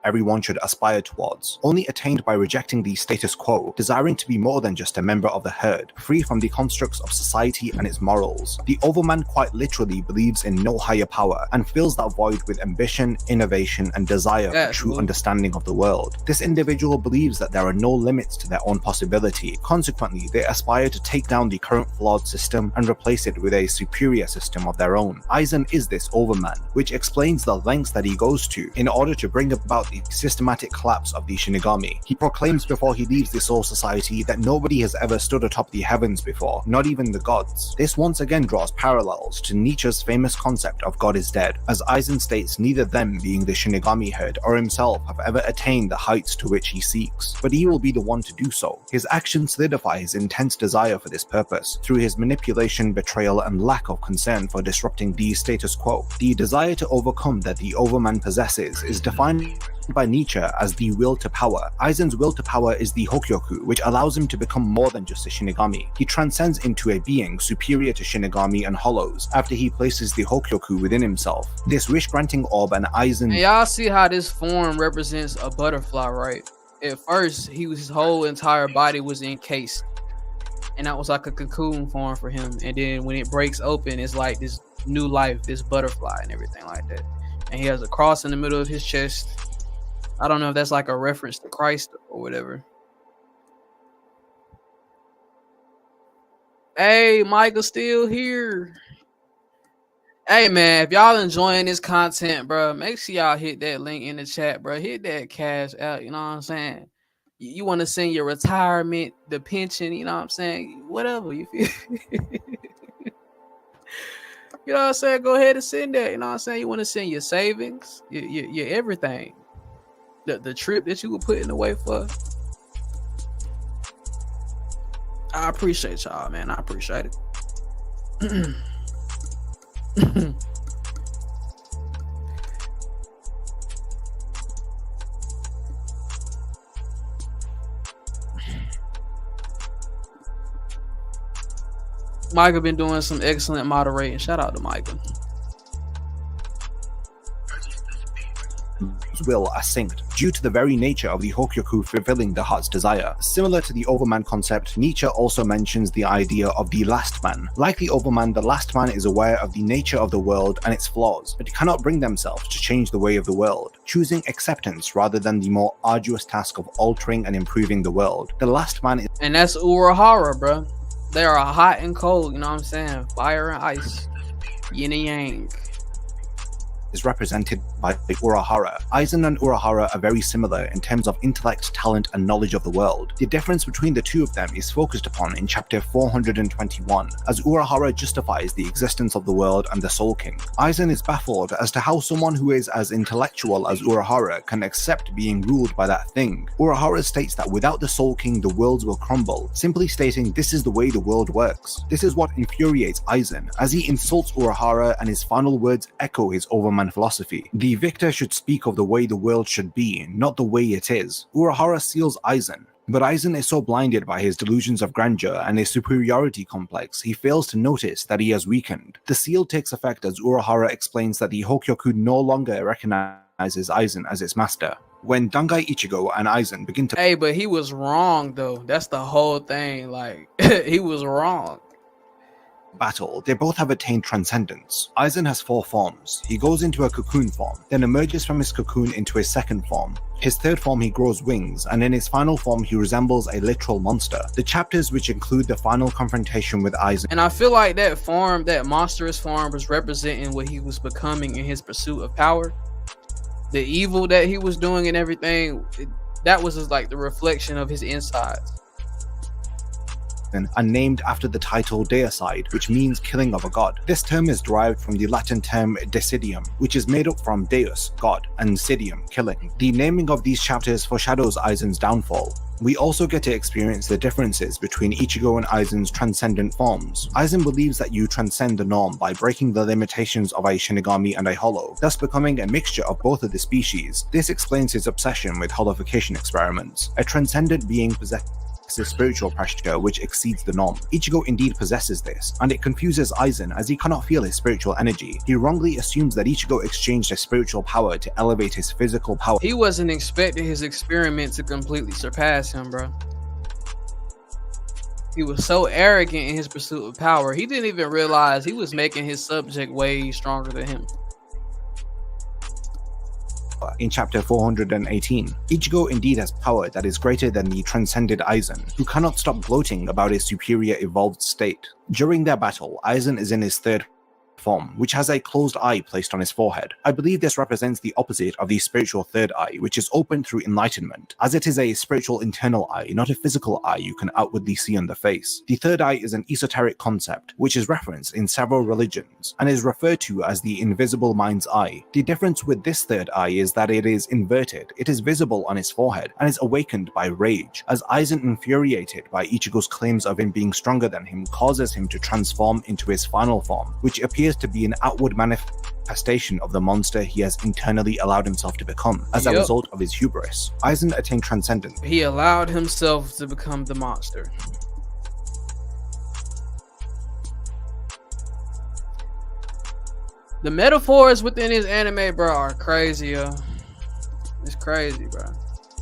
[SPEAKER 4] everyone should aspire towards, only attained by rejecting the status quo, desiring to be more than just a member of the herd, free from the constructs of society and its morals. The overman quite literally believes in no higher power and fills that void with ambition, innovation, and desire for true understanding of the world. This individual believes that there are no limits to their own possibility. Consequently, they aspire to take down the current flawed system and replace it with a superior system of their own. Aizen is this overman, which explains the lengths that he goes to in order to bring about the systematic collapse of the Shinigami. He proclaims before he leaves the Soul Society that nobody has ever stood atop the heavens before, not even the gods. This once again draws parallels to Nietzsche's famous concept of God is dead, as Aizen states neither them, being the Shinigami herd, or himself have ever attained the heights to which he seeks, but he will be the one to do so. His actions solidify his intense desire for this purpose, through his manipulation, betrayal, and lack of concern for disrupting the status quo. The desire to overcome that the overman possesses is defined by Nietzsche as the will to power. Aizen's will to power is the Hokyoku, which allows him to become more than just a Shinigami. He transcends into a being superior to Shinigami and Hollows after he places the Hokyoku within himself. This wish-granting orb and Aizen...
[SPEAKER 3] And y'all see how this form represents a butterfly, right? At first, his whole entire body was encased, and that was like a cocoon form for him. And then when it breaks open, it's like this new life, this butterfly and everything like that. And he has a cross in the middle of his chest. I don't know if that's like a reference to Christ or whatever. Hey, Michael still here. Hey, man, if y'all enjoying this content, bro, make sure y'all hit that link in the chat, bro. Hit that cash out, you know what I'm saying? You want to send your retirement, the pension, you know what I'm saying? Whatever, you feel? You know what I'm saying? Go ahead and send that, you know what I'm saying? You want to send your savings, your everything. The trip that you were putting away for. I appreciate y'all, man. I appreciate it. Michael been doing some excellent moderating. Shout out to Michael.
[SPEAKER 4] Will are synced due to the very nature of the Hokyoku fulfilling the heart's desire. Similar to the Overman concept, Nietzsche also mentions the idea of the last man. Like the Overman, the last man is aware of the nature of the world and its flaws, but cannot bring themselves to change the way of the world, choosing acceptance rather than the more arduous task of altering and improving the world. The last man is...
[SPEAKER 3] And that's Urahara, bro. They are hot and cold, you know what I'm saying? Fire and ice. Yin and yang.
[SPEAKER 4] Is represented by Urahara. Aizen and Urahara are very similar in terms of intellect, talent, and knowledge of the world. The difference between the two of them is focused upon in chapter 421, as Urahara justifies the existence of the world and the Soul King. Aizen is baffled as to how someone who is as intellectual as Urahara can accept being ruled by that thing. Urahara states that without the Soul King, the worlds will crumble, simply stating this is the way the world works. This is what infuriates Aizen, as he insults Urahara and his final words echo his Overman philosophy. The victor should speak of the way the world should be, not the way it is. Urahara seals Aizen, but Aizen is so blinded by his delusions of grandeur and his superiority complex, he fails to notice that he has weakened. The seal takes effect as Urahara explains that the Hokyoku no longer recognizes Aizen as its master. When Dangai Ichigo and Aizen begin to...
[SPEAKER 3] Hey, but he was wrong, though. That's the whole thing. Like, he was wrong.
[SPEAKER 4] Battle, they both have attained transcendence. Aizen has 4 forms. He goes into a cocoon form, then emerges from his cocoon into a second form. His third form he grows wings, and in his final form he resembles a literal monster. The chapters which include the final confrontation with Aizen.
[SPEAKER 3] And I feel like that form, that monstrous form, was representing what he was becoming in his pursuit of power. The evil that he was doing and everything, that was just like the reflection of his insides.
[SPEAKER 4] Are named after the title deicide, which means killing of a god. This term is derived from the Latin term decidium, which is made up from deus, god, and sidium, killing. The naming of these chapters foreshadows Aizen's downfall. We also get to experience the differences between Ichigo and Aizen's transcendent forms. Aizen believes that you transcend the norm by breaking the limitations of a Shinigami and a Hollow, thus becoming a mixture of both of the species. This explains his obsession with hollowification experiments. A transcendent being possesses spiritual pressure which exceeds the norm. Ichigo indeed possesses this, and it confuses Aizen as he cannot feel his spiritual energy. He wrongly assumes that Ichigo exchanged a spiritual power to elevate his physical power.
[SPEAKER 3] He wasn't expecting his experiment to completely surpass him, bro. He was so arrogant in his pursuit of power, he didn't even realize he was making his subject way stronger than him.
[SPEAKER 4] In chapter 418, Ichigo indeed has power that is greater than the transcended Aizen, who cannot stop gloating about his superior evolved state. During their battle, Aizen is in his third form, which has a closed eye placed on his forehead. I believe this represents the opposite of the spiritual third eye, which is open through enlightenment, as it is a spiritual internal eye, not a physical eye you can outwardly see on the face. The third eye is an esoteric concept, which is referenced in several religions, and is referred to as the invisible mind's eye. The difference with this third eye is that it is inverted, it is visible on his forehead, and is awakened by rage, as Aizen, infuriated by Ichigo's claims of him being stronger than him, causes him to transform into his final form, which appears to be an outward manifestation of the monster he has internally allowed himself to become as a result of his hubris. Aizen attained transcendence.
[SPEAKER 3] He allowed himself to become the monster. The metaphors within his anime, bro, are crazy, yo. It's crazy, bro.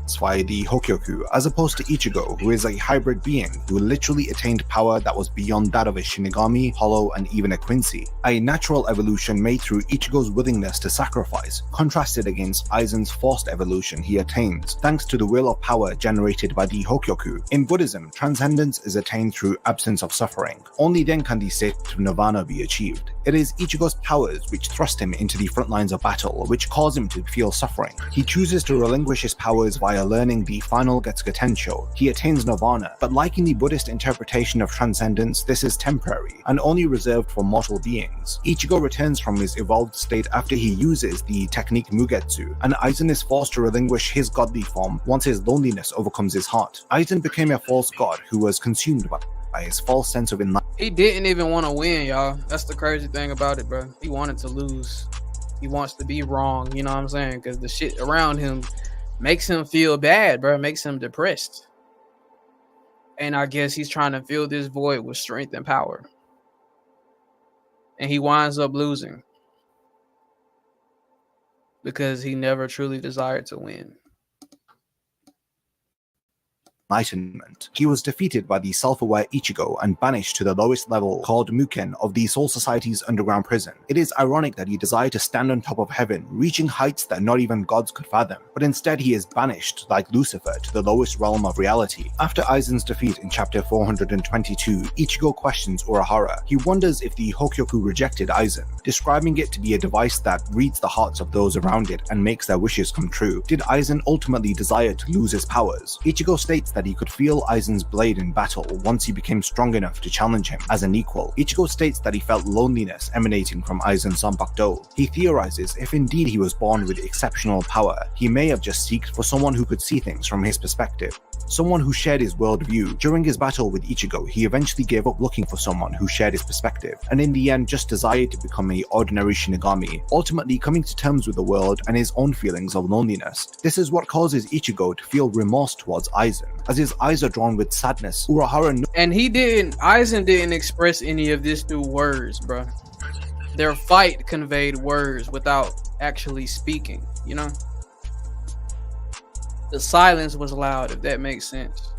[SPEAKER 4] That's why the Hokyoku, as opposed to Ichigo, who is a hybrid being who literally attained power that was beyond that of a Shinigami, Hollow, and even a Quincy. A natural evolution made through Ichigo's willingness to sacrifice, contrasted against Aizen's forced evolution he attains, thanks to the will of power generated by the Hokyoku. In Buddhism, transcendence is attained through absence of suffering. Only then can the state of nirvana be achieved. It is Ichigo's powers which thrust him into the front lines of battle, which cause him to feel suffering. He chooses to relinquish his powers via learning the final Getsuga Tensho. He attains nirvana, but like in the Buddhist interpretation of transcendence, this is temporary and only reserved for mortal beings. Ichigo returns from his evolved state after he uses the technique Mugetsu, and Aizen is forced to relinquish his godly form once his loneliness overcomes his heart. Aizen became a false god who was consumed by his false sense of enlightenment.
[SPEAKER 3] He didn't even want to win, y'all. That's the crazy thing about it, bro. He wanted to lose. He wants to be wrong, you know what I'm saying? Because the shit around him makes him feel bad, bro. Makes him depressed. And I guess he's trying to fill this void with strength and power. And he winds up losing. Because he never truly desired to win.
[SPEAKER 4] Enlightenment. He was defeated by the self-aware Ichigo and banished to the lowest level called Muken of the Soul Society's underground prison. It is ironic that he desired to stand on top of heaven, reaching heights that not even gods could fathom, but instead he is banished, like Lucifer, to the lowest realm of reality. After Aizen's defeat in chapter 422, Ichigo questions Urahara. He wonders if the Hokyoku rejected Aizen, describing it to be a device that reads the hearts of those around it and makes their wishes come true. Did Aizen ultimately desire to lose his powers? Ichigo states that he could feel Aizen's blade in battle once he became strong enough to challenge him as an equal. Ichigo states that he felt loneliness emanating from Aizen's Zanpakuto. He theorizes if indeed he was born with exceptional power, he may have just sought for someone who could see things from his perspective. Someone who shared his worldview. During his battle with Ichigo, he eventually gave up looking for someone who shared his perspective, and in the end just desired to become an ordinary Shinigami, ultimately coming to terms with the world and his own feelings of loneliness. This is what causes Ichigo to feel remorse towards Aizen, as his eyes are drawn with sadness. Urahara
[SPEAKER 3] and Aizen didn't express any of this through words, bro. Their fight conveyed words without actually speaking, you know? The silence was loud, if that makes sense.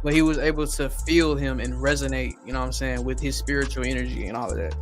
[SPEAKER 3] But he was able to feel him and resonate, you know what I'm saying, with his spiritual energy and all of that.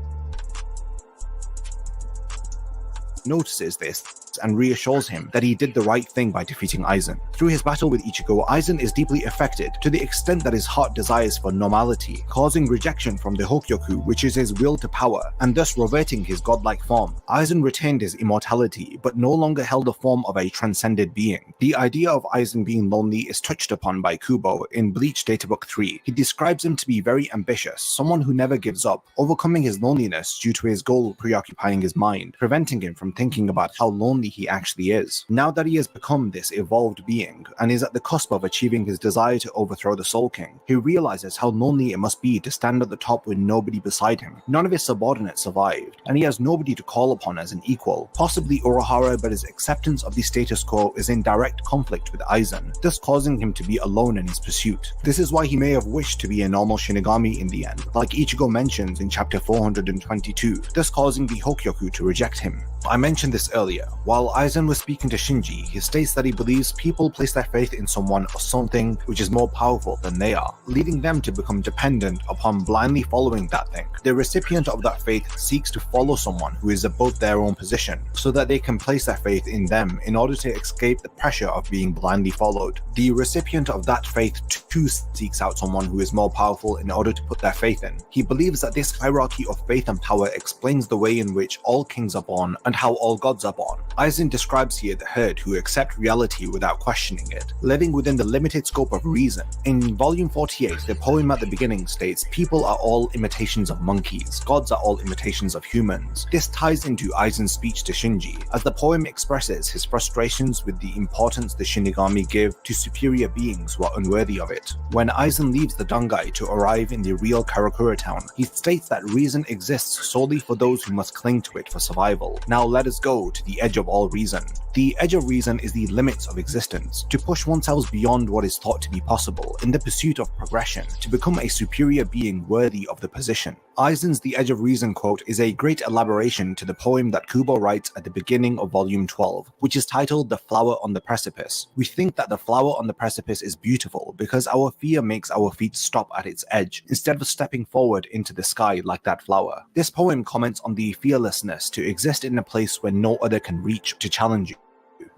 [SPEAKER 4] Notices this and reassures him that he did the right thing by defeating Aizen. Through his battle with Ichigo, Aizen is deeply affected to the extent that his heart desires for normality, causing rejection from the Hokyoku, which is his will to power, and thus reverting his godlike form. Aizen retained his immortality, but no longer held the form of a transcended being. The idea of Aizen being lonely is touched upon by Kubo in Bleach Databook 3. He describes him to be very ambitious, someone who never gives up, overcoming his loneliness due to his goal preoccupying his mind, preventing him from thinking about how lonely lonely he actually is. Now that he has become this evolved being and is at the cusp of achieving his desire to overthrow the Soul King, he realizes how lonely it must be to stand at the top with nobody beside him. None of his subordinates survived, and he has nobody to call upon as an equal. Possibly Urahara, but his acceptance of the status quo is in direct conflict with Aizen, thus causing him to be alone in his pursuit. This is why he may have wished to be a normal Shinigami in the end, like Ichigo mentions in chapter 422, thus causing the Hokyoku to reject him. I mentioned this earlier. While Aizen was speaking to Shinji, he states that he believes people place their faith in someone or something which is more powerful than they are, leading them to become dependent upon blindly following that thing. The recipient of that faith seeks to follow someone who is above their own position, so that they can place their faith in them in order to escape the pressure of being blindly followed. The recipient of that faith too seeks out someone who is more powerful in order to put their faith in. He believes that this hierarchy of faith and power explains the way in which all kings are born and how all gods are born. Aizen describes here the herd who accept reality without questioning it, living within the limited scope of reason. In volume 48, the poem at the beginning states, "People are all imitations of monkeys, gods are all imitations of humans." This ties into Aizen's speech to Shinji, as the poem expresses his frustrations with the importance the Shinigami give to superior beings who are unworthy of it. When Aizen leaves the Dangai to arrive in the real Karakura town, he states that reason exists solely for those who must cling to it for survival. Now let us go to the edge of all reason. The edge of reason is the limits of existence, to push oneself beyond what is thought to be possible in the pursuit of progression, to become a superior being worthy of the position. Aizen's The Edge of Reason quote is a great elaboration to the poem that Kubo writes at the beginning of volume 12, which is titled The Flower on the Precipice. We think that the flower on the precipice is beautiful because our fear makes our feet stop at its edge, instead of stepping forward into the sky like that flower. This poem comments on the fearlessness to exist in a place where no other can reach to challenge you.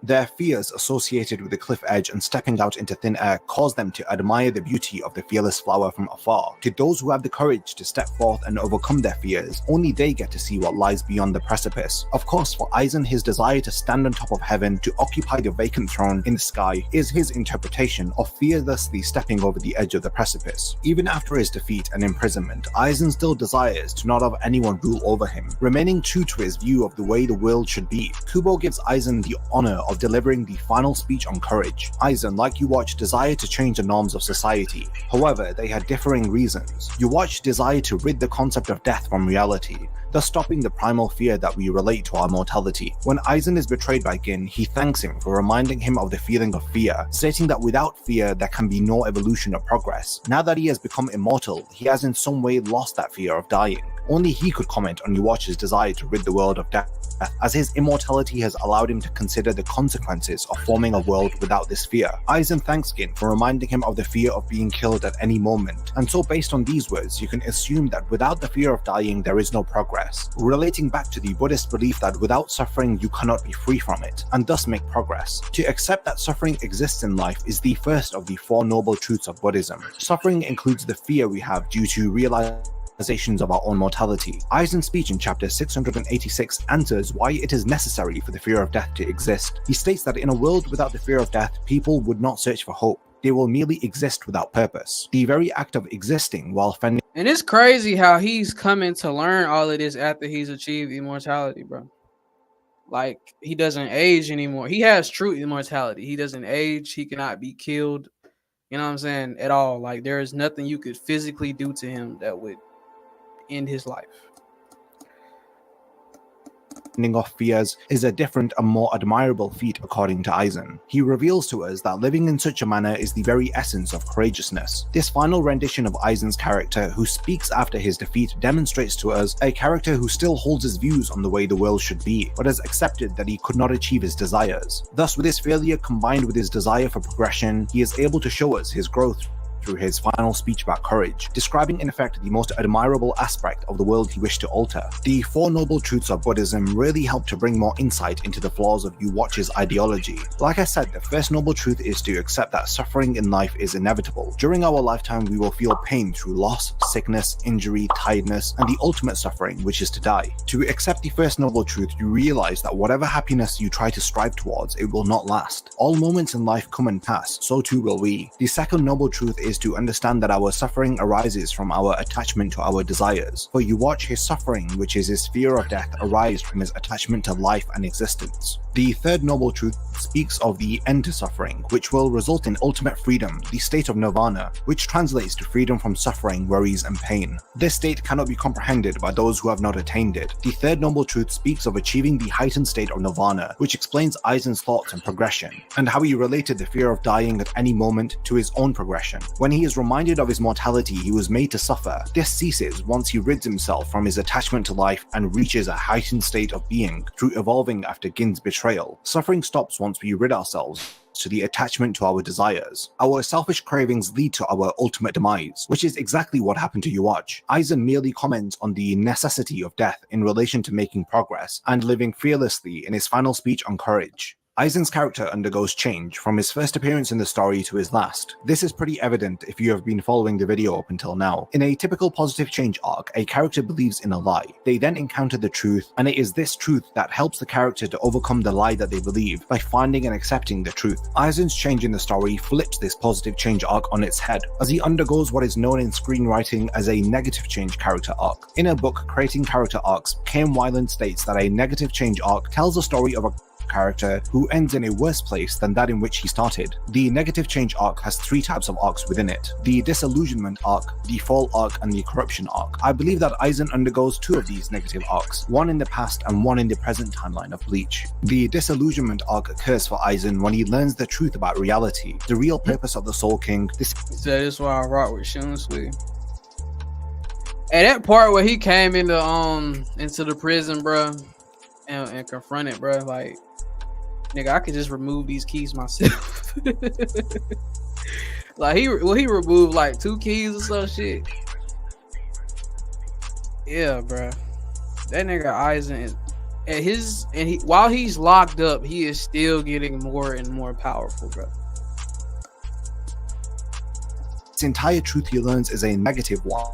[SPEAKER 4] Their fears associated with the cliff edge and stepping out into thin air cause them to admire the beauty of the fearless flower from afar. To those who have the courage to step forth and overcome their fears, only they get to see what lies beyond the precipice. Of course, for Aizen, his desire to stand on top of heaven, to occupy the vacant throne in the sky, is his interpretation of fearlessly stepping over the edge of the precipice. Even after his defeat and imprisonment, Aizen still desires to not have anyone rule over him, remaining true to his view of the way the world should be. Kubo gives Aizen the honor of delivering the final speech on courage. Aizen, like you watch, desired to change the norms of society. However, they had differing reasons. You watch desired to rid the concept of death from reality, thus stopping the primal fear that we relate to our mortality. When Aizen is betrayed by Gin, he thanks him for reminding him of the feeling of fear, stating that without fear there can be no evolution or progress. Now that he has become immortal, he has in some way lost that fear of dying. Only he could comment on Yuwatch's desire to rid the world of death, as his immortality has allowed him to consider the consequences of forming a world without this fear. Aizen thanks Gin for reminding him of the fear of being killed at any moment, and so based on these words, you can assume that without the fear of dying, there is no progress, relating back to the Buddhist belief that without suffering, you cannot be free from it, and thus make progress. To accept that suffering exists in life is the first of the Four Noble Truths of Buddhism. Suffering includes the fear we have due to realizations of our own mortality. Aizen's speech in chapter 686 answers why it is necessary for the fear of death to exist. He states that in a world without the fear of death, people would not search for hope. They will merely exist without purpose. The very act of existing while fending.
[SPEAKER 3] And it's crazy how he's coming to learn all of this after he's achieved immortality, bro. Like, he doesn't age anymore. He has true immortality. He doesn't age. He cannot be killed. You know what I'm saying? At all. Like, there is nothing you could physically do to him that would end his life.
[SPEAKER 4] Off fears is a different and more admirable feat according to Aizen. He reveals to us that living in such a manner is the very essence of courageousness. This final rendition of Aizen's character, who speaks after his defeat, demonstrates to us a character who still holds his views on the way the world should be, but has accepted that he could not achieve his desires. Thus, with his failure combined with his desire for progression, he is able to show us his growth through his final speech about courage, describing in effect the most admirable aspect of the world he wished to alter. The Four Noble Truths of Buddhism really help to bring more insight into the flaws of Yuwatch's ideology. Like I said, the first noble truth is to accept that suffering in life is inevitable. During our lifetime, we will feel pain through loss, sickness, injury, tiredness, and the ultimate suffering, which is to die. To accept the first noble truth, you realize that whatever happiness you try to strive towards, it will not last. All moments in life come and pass, so too will we. The second noble truth is to understand that our suffering arises from our attachment to our desires. For Yuwatch, his suffering, which is his fear of death, arises from his attachment to life and existence. The third noble truth speaks of the end to suffering, which will result in ultimate freedom, the state of nirvana, which translates to freedom from suffering, worries, and pain. This state cannot be comprehended by those who have not attained it. The third noble truth speaks of achieving the heightened state of nirvana, which explains Aizen's thoughts and progression, and how he related the fear of dying at any moment to his own progression. When he is reminded of his mortality he was made to suffer, this ceases once he rids himself from his attachment to life and reaches a heightened state of being through evolving after Gin's betrayal. Suffering stops once we rid ourselves to the attachment to our desires. Our selfish cravings lead to our ultimate demise, which is exactly what happened to Yuach. Aizen merely comments on the necessity of death in relation to making progress and living fearlessly in his final speech on courage. Aizen's character undergoes change from his first appearance in the story to his last. This is pretty evident if you have been following the video up until now. In a typical positive change arc, a character believes in a lie. They then encounter the truth, and it is this truth that helps the character to overcome the lie that they believe by finding and accepting the truth. Aizen's change in the story flips this positive change arc on its head, as he undergoes what is known in screenwriting as a negative change character arc. In a book, Creating Character Arcs, Kane Weiland states that a negative change arc tells a story of a character who ends in a worse place than that in which he started. The negative change arc has 3 types of arcs within it: the disillusionment arc, the fall arc, and the corruption arc. I believe that Aizen undergoes 2 of these negative arcs, one in the past and one in the present timeline of Bleach. The disillusionment arc occurs for Aizen when he learns the truth about reality, the real purpose of the Soul King.
[SPEAKER 3] That is why I rock with SŌSUKE. At that part where he came into the prison, bro, and confronted, bro, like, nigga, I could just remove these keys myself. Like he removed like 2 keys or some shit. Yeah, bro. That nigga Aizen is while he's locked up, he is still getting more and more powerful, bro.
[SPEAKER 4] This entire truth he learns is a negative one.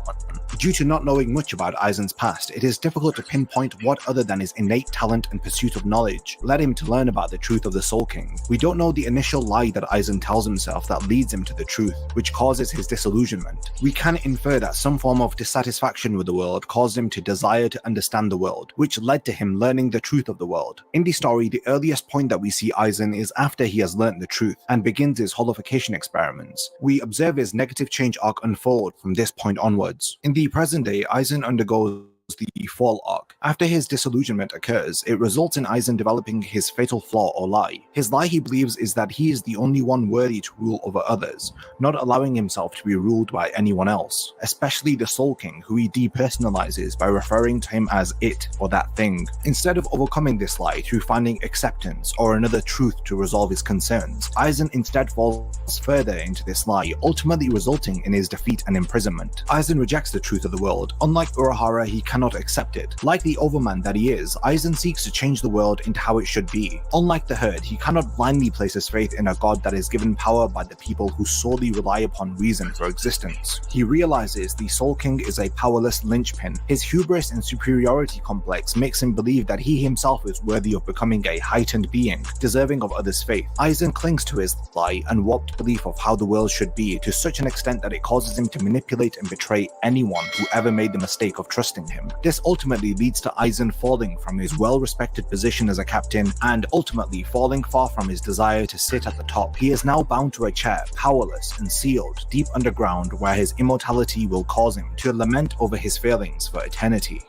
[SPEAKER 4] Due to not knowing much about Aizen's past, it is difficult to pinpoint what other than his innate talent and pursuit of knowledge led him to learn about the truth of the Soul King. We don't know the initial lie that Aizen tells himself that leads him to the truth, which causes his disillusionment. We can infer that some form of dissatisfaction with the world caused him to desire to understand the world, which led to him learning the truth of the world. In the story, the earliest point that we see Aizen is after he has learnt the truth and begins his holification experiments. We observe his negative change arc unfold from this point onwards. In the present day, Aizen undergoes the fall arc. After his disillusionment occurs, it results in Aizen developing his fatal flaw or lie. His lie, he believes, is that he is the only one worthy to rule over others, not allowing himself to be ruled by anyone else, especially the Soul King, who he depersonalizes by referring to him as it or that thing. Instead of overcoming this lie through finding acceptance or another truth to resolve his concerns, Aizen instead falls further into this lie, ultimately resulting in his defeat and imprisonment. Aizen rejects the truth of the world. Unlike Urahara, he cannot accept it. Like the overman that he is, Aizen seeks to change the world into how it should be. Unlike the herd, he cannot blindly place his faith in a god that is given power by the people who solely rely upon reason for existence. He realizes the Soul King is a powerless linchpin. His hubris and superiority complex makes him believe that he himself is worthy of becoming a heightened being, deserving of others' faith. Aizen clings to his lie and warped belief of how the world should be to such an extent that it causes him to manipulate and betray anyone who ever made the mistake of trusting him. This ultimately leads to Aizen falling from his well-respected position as a captain and ultimately falling far from his desire to sit at the top. He is now bound to a chair, powerless and sealed deep underground, where his immortality will cause him to lament over his failings for eternity.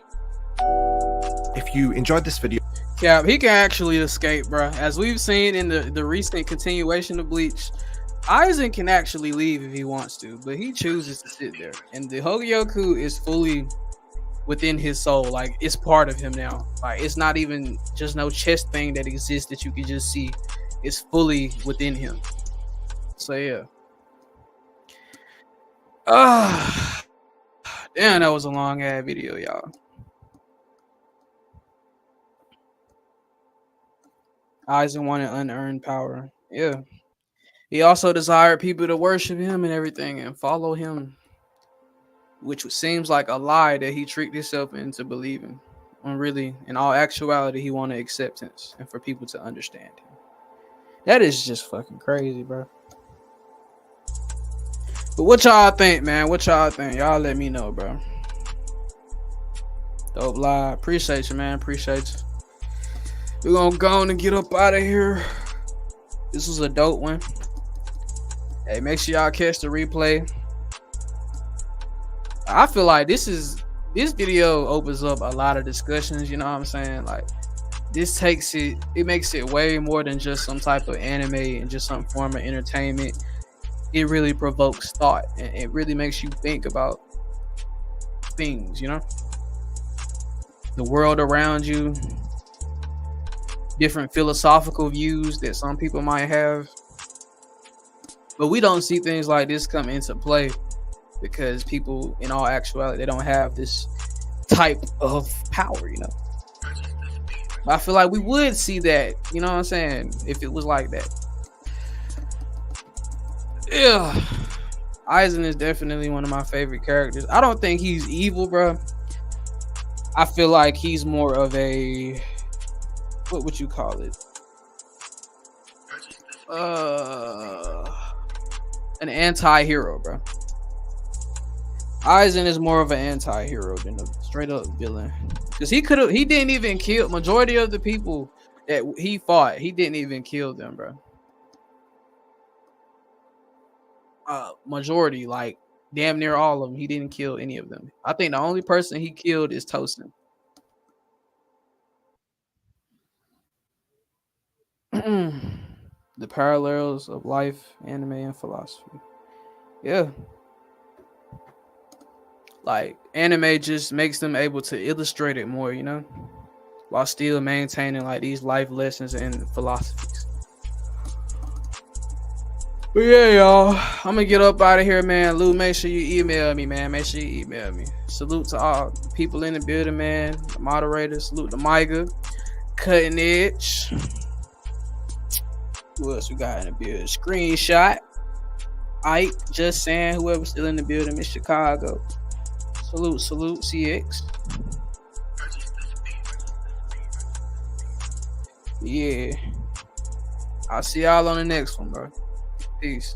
[SPEAKER 4] If you enjoyed this video,
[SPEAKER 3] yeah, he can actually escape, bro. As we've seen in the recent continuation of Bleach, Aizen can actually leave if he wants to, but he chooses to sit there. And the Hogyoku is fully within his soul. Like, it's part of him now. Like, it's not even just no chest thing that exists that you can just see. It's fully within him. So yeah. Damn, that was a long ass video, y'all. Aizen wanted unearned power. Yeah. He also desired people to worship him and everything and follow him, which seems like a lie that he tricked himself into believing. When really, in all actuality, he wanted acceptance and for people to understand him. That is just fucking crazy, bro. But what y'all think, man? What y'all think? Y'all let me know, bro. Dope live. Appreciate you, man. Appreciate you. We're gonna go on and get up out of here. This was a dope one. Hey, make sure y'all catch the replay. I feel like this video opens up a lot of discussions, you know what I'm saying? Like, this makes it way more than just some type of anime and just some form of entertainment. It really provokes thought, and it really makes you think about things, you know? The world around you, different philosophical views that some people might have. But we don't see things like this come into play because people, in all actuality, they don't have this type of power, you know? I feel like we would see that, you know what I'm saying, if it was like that. Yeah. AIZEN is definitely one of my favorite characters. I don't think he's evil, bro. I feel like he's more of a, what would you call it? An anti-hero, bro. AIZEN is more of an anti-hero than a straight up villain. Because he didn't even kill majority of the people that he fought. He didn't even kill them, bro. Majority, like damn near all of them, he didn't kill any of them. I think the only person he killed is Tosin. The parallels of life, anime, and philosophy. Yeah. Like, anime just makes them able to illustrate it more, you know, while still maintaining like these life lessons and philosophies. But yeah, y'all, I'm gonna get up out of here, man. Lou, make sure you email me, man. Make sure you email me. Salute to all the people in the building, man. The moderators. Salute to Micah, Cutting Edge. Who else we got in the building? Screenshot. Ike, Just Saying. Whoever's still in the building in Chicago. Salute, CX. Yeah. I'll see y'all on the next one, bro. Peace.